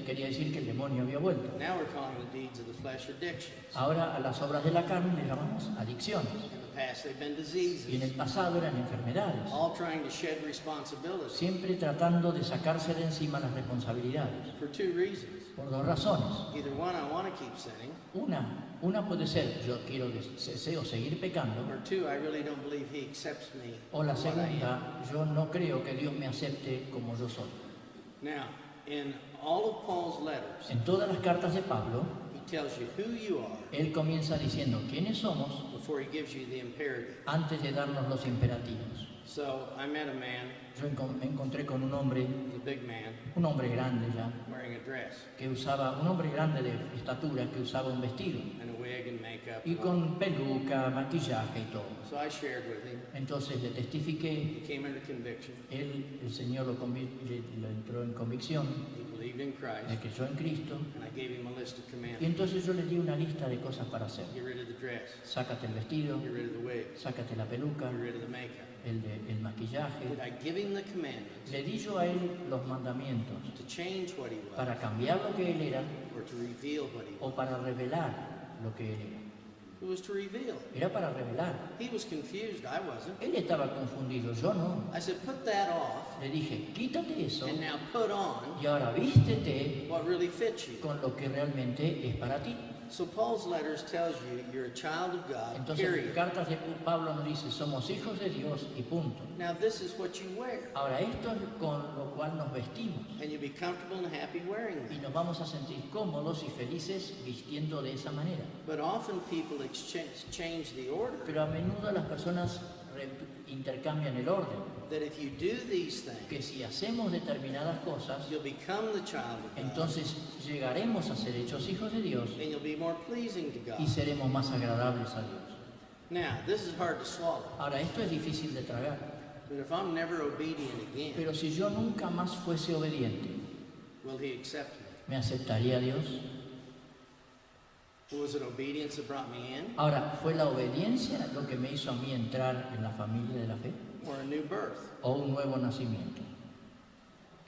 quería decir que el demonio había vuelto. Now we're calling the deeds of the flesh addictions. Ahora a las obras de la carne le llamamos adicciones. In the past, they've been Y en el diseases, pasado eran enfermedades. all trying to shed responsibility Siempre tratando de sacarse de encima las responsabilidades. for two reasons. Por dos razones. Either one, I want to keep sinning, Una puede ser, yo quiero deseo seguir pecando. or two, I really don't believe He accepts me O la for what I am. segunda, yo no creo que Dios me acepte como yo soy. Now, in all of Paul's letters, En todas las cartas de Pablo, he tells you who you are él comienza diciendo quiénes somos before he gives you the imperative. antes de darnos los imperativos. So I met a man, Yo me encontré con un hombre big man, un hombre grande ya, wearing a dress que usaba, un hombre grande de estatura que usaba un vestido and a wig and makeup. y con peluca, maquillaje y todo. So I shared with him. Entonces le testifiqué, He came into conviction. el Señor lo entró en convicción, He believed in Christ. de que yo en Cristo, And I gave him a list of y commandments. entonces yo le di una lista de cosas para hacer. Get rid of the dress. Sácate el vestido, Get rid of the wig. sácate la peluca, Get rid of the makeup. el maquillaje. Did I give him the commandments Le di yo a él los mandamientos to change what he was para cambiar lo que él era or to reveal what he was? o para revelar lo que él era. It was to reveal. Era para revelar. He was confused. I wasn't. Él estaba confundido, yo no. I said, put that off Le dije, quítate eso and now put on y ahora vístete what really fits you. con lo que realmente es para ti. So Paul's letters tells you you're a child of God, Entonces, period. cartas de Pablo nos dice, somos hijos de Dios y punto. Now this is what you wear. Ahora, esto es con lo cual nos vestimos And you'll be comfortable and happy wearing y them. nos vamos a sentir cómodos y felices vistiendo de esa manera. But often people change the order. Pero a menudo las personas intercambian el orden, That if you do these things, que si hacemos determinadas cosas, you'll become the child of God. entonces llegaremos a ser hechos hijos de Dios And you'll be more pleasing to y God. seremos más agradables a Dios. Now, this is hard to swallow. Ahora, esto es difícil de tragar, But if I'm never obedient again, pero si yo nunca más fuese obediente, will he accept me? ¿me aceptaría Dios? Was it obedience that brought me in? Ahora, ¿fue la obediencia lo que me hizo a mí entrar en la familia de la fe? Or a new birth? ¿O un nuevo nacimiento?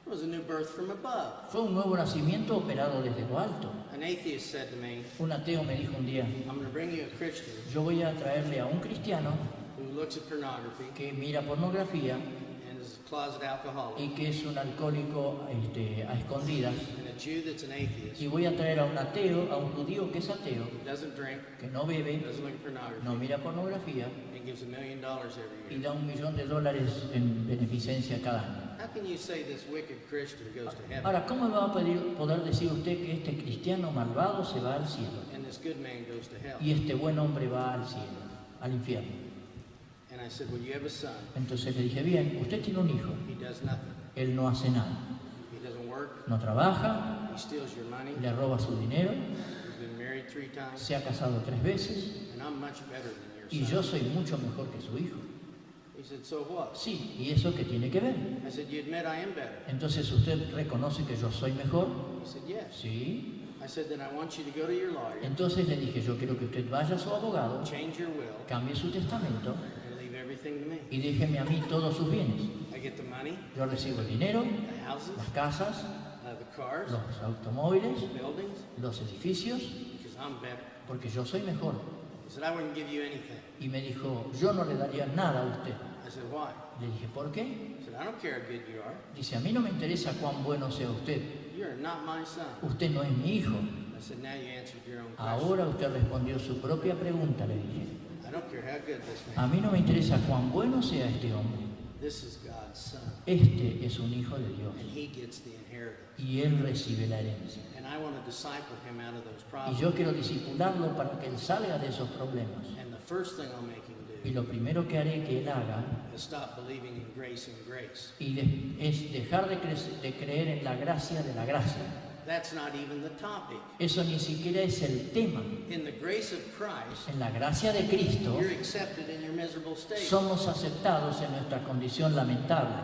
It was a new birth from above. Fue un nuevo nacimiento operado desde lo alto. An atheist said to me, Un ateo me dijo un día, I'm going to bring you a Christian yo voy a traerle a un cristiano who looks at pornography que mira pornografía and is a closet alcoholic, y que es un alcohólico a escondidas. and a Jew that's an atheist, Y voy a traer a un ateo, a un judío que es ateo, doesn't drink, que no bebe, doesn't look at pornography, no mira pornografía and gives $1 million every y year. da $1 millón en beneficencia cada año. How can you say this wicked Christian goes to heaven Ahora, ¿cómo me va a poder decir usted que este cristiano malvado se va al cielo and this good man goes to hell? y este buen hombre va al cielo, al infierno? And I said, well, you have a son. Entonces le dije, bien, usted tiene un hijo, He does nothing. él no hace nada, He doesn't work. no trabaja, He steals your money. le roba su dinero, He's been married 3 times. se ha casado 3 veces And I'm much better than your y son. yo soy mucho mejor que su hijo. He said, so what? Sí, ¿y eso qué tiene que ver? I said, you admit I am better? Entonces, ¿usted reconoce que yo soy mejor? He said, yes. Sí. I said, then I want you to go to your lawyer, Entonces le dije, yo quiero que usted vaya a su abogado, change your will, cambie su testamento and leave everything to me. y déjeme a mí todos sus bienes. I get the money, Yo recibo el dinero, the houses, las casas, the cars, los automóviles, the buildings, los edificios, because I'm better. porque yo soy mejor. He said, I wouldn't give you anything. Y me dijo, yo no le daría nada a usted. I said, why? Le dije, ¿por qué? He said, I don't care how good you are. Dice, a mí no me interesa cuán bueno sea usted. You're not my son. Usted no es mi hijo. I said, now you answered your own question. Ahora usted respondió su propia pregunta, le dije. I don't care how good this A man mí no me interesa cuán bueno sea este hombre. This is God's son, Este es un hijo de Dios and he gets the inheritance. y él recibe la herencia. And I want to disciple him out of those Y problems. yo quiero discipularlo para que él salga de esos problemas. And the first thing I'll make him Y do lo primero que haré que él haga is stop believing in grace and grace. es dejar de creer en la gracia de la gracia. That's not even the topic. Eso ni siquiera es el tema. In the grace of Christ, En la gracia de Cristo you're accepted in your miserable state. somos aceptados en nuestra condición lamentable.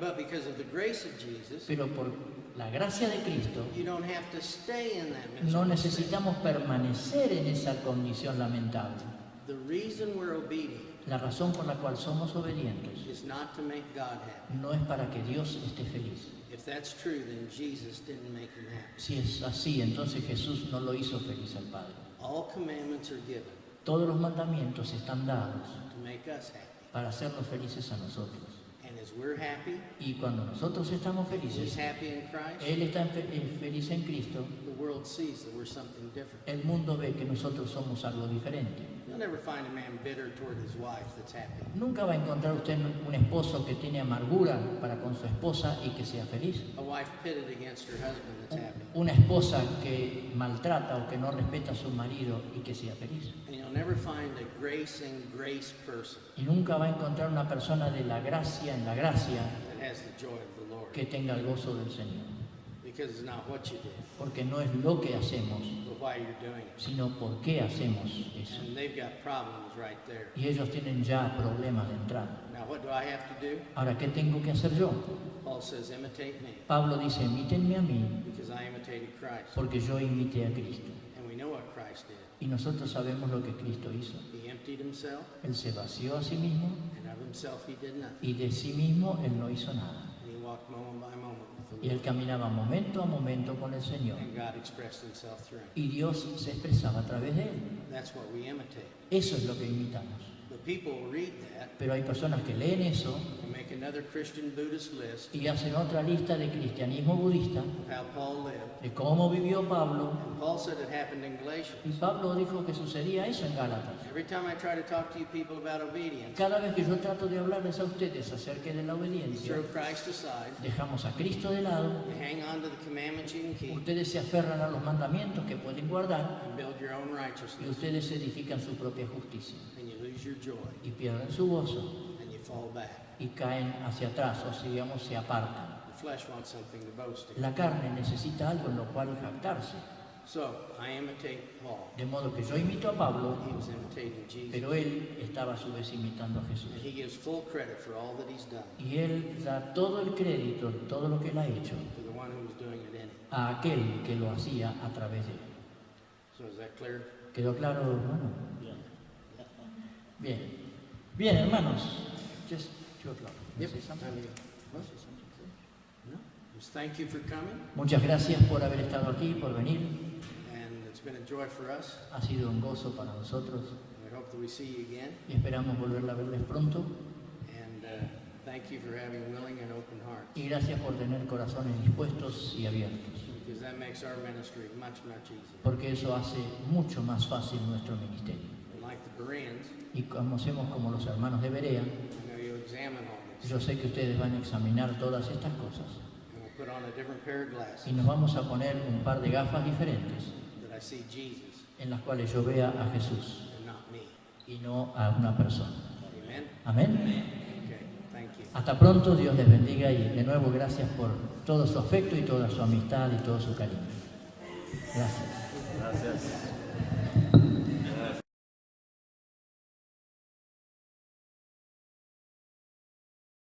But because of the grace of Jesus, Pero por la gracia de Cristo you don't have to stay in that no miserable state. necesitamos permanecer en esa condición lamentable. The reason we're obedient La razón por la cual somos obedientes is not to make God happy. no es para que Dios esté feliz. If that's true, then Jesus didn't make him happy. Si es así, entonces Jesús no lo hizo feliz al Padre. All commandments are given Todos los mandamientos están dados to make us happy. para hacernos felices a nosotros. And as we're happy, Y cuando nosotros estamos He's felices, happy in Christ, Él está feliz en Cristo, the world sees that we're something different. el mundo ve que nosotros somos algo diferente. You'll never find a man bitter toward his wife that's happy. Nunca va a encontrar usted un esposo que tiene amargura para con su esposa y que sea feliz. A wife pitted against her husband that's happy. Una esposa que maltrata o que no respeta a su marido y que sea feliz. And you'll never find a grace person Y nunca va a encontrar una persona de la gracia en la gracia that has the joy of the Lord. que tenga el gozo del Señor. Because it's not what you did, Porque no es lo que hacemos, but why you're doing it. sino por qué hacemos eso. And they've got problems right there. Y ellos tienen ya problemas de entrada. Now, what do I have to do? Ahora, ¿qué tengo que hacer yo? Paul says, imitate me, Pablo dice, imítenme a mí, because I imitated Christ. porque yo imité a Cristo. And we know what Christ did. Y nosotros sabemos lo que Cristo hizo. He emptied himself, Él se vació a sí mismo and of himself he did nothing. y de sí mismo Él no hizo nada. And he walked walked moment by moment with the Y él Lord. caminaba momento a momento con el Señor. And God expressed himself through him. Y Dios se expresaba a través de él. That's what we imitate. Eso es lo que imitamos. But people read that Pero hay personas que leen eso and make another Christian Buddhist list y hacen otra lista de cristianismo budista, of how Paul lived. de cómo vivió Pablo. And Paul said it happened in Galatians. Y Pablo dijo que sucedía eso en Gálatas. Every time I try to talk to you people about obedience, Cada vez que yo trato de hablarles a ustedes acerca de la you obediencia, throw Christ aside, dejamos a Cristo de lado, you hang on to the commandments you can keep, ustedes se aferran a los mandamientos que pueden guardar and build your own y righteousness, ustedes edifican su propia justicia and you lose your joy, y pierden su gozo and you fall back. y caen hacia atrás, o sea, digamos, se apartan. The flesh wants something to boast in. La carne necesita algo en lo cual jactarse. So, I imitate Paul. De modo que yo imito a Pablo, He was imitating Jesus. pero él estaba a su vez imitando a Jesús. And he gives full credit for all that he's done Y él da todo el crédito de todo lo que él ha hecho to the one who was doing it in him. a aquel que lo hacía a través de él. So is that clear? ¿Quedó claro, hermano? Bien. Bien. Bien, hermanos. Just 2 o'clock. Yep. Say something? Huh? No? Just thank you for coming, Muchas gracias por haber estado aquí, por venir. and it's been a joy for us. Ha sido un gozo para nosotros We hope that we see you again, y esperamos volver a verles pronto. and thank you for having willing and open hearts, Y gracias por tener corazones dispuestos y abiertos, because that makes our ministry much, much easier. porque eso hace mucho más fácil nuestro ministerio. And like the Bereans, Y como hacemos como los hermanos de Berea, I know you examine all this, yo sé que ustedes van a examinar todas estas cosas and we'll put on a different pair of glasses y nos vamos a poner un par de gafas diferentes that I see Jesus en las cuales yo vea a Jesús and not me. y no a una persona. Amen? Amén. Okay, thank you. Hasta pronto, Dios les bendiga y de nuevo gracias por todo su afecto y toda su amistad y todo su cariño. Gracias. Gracias.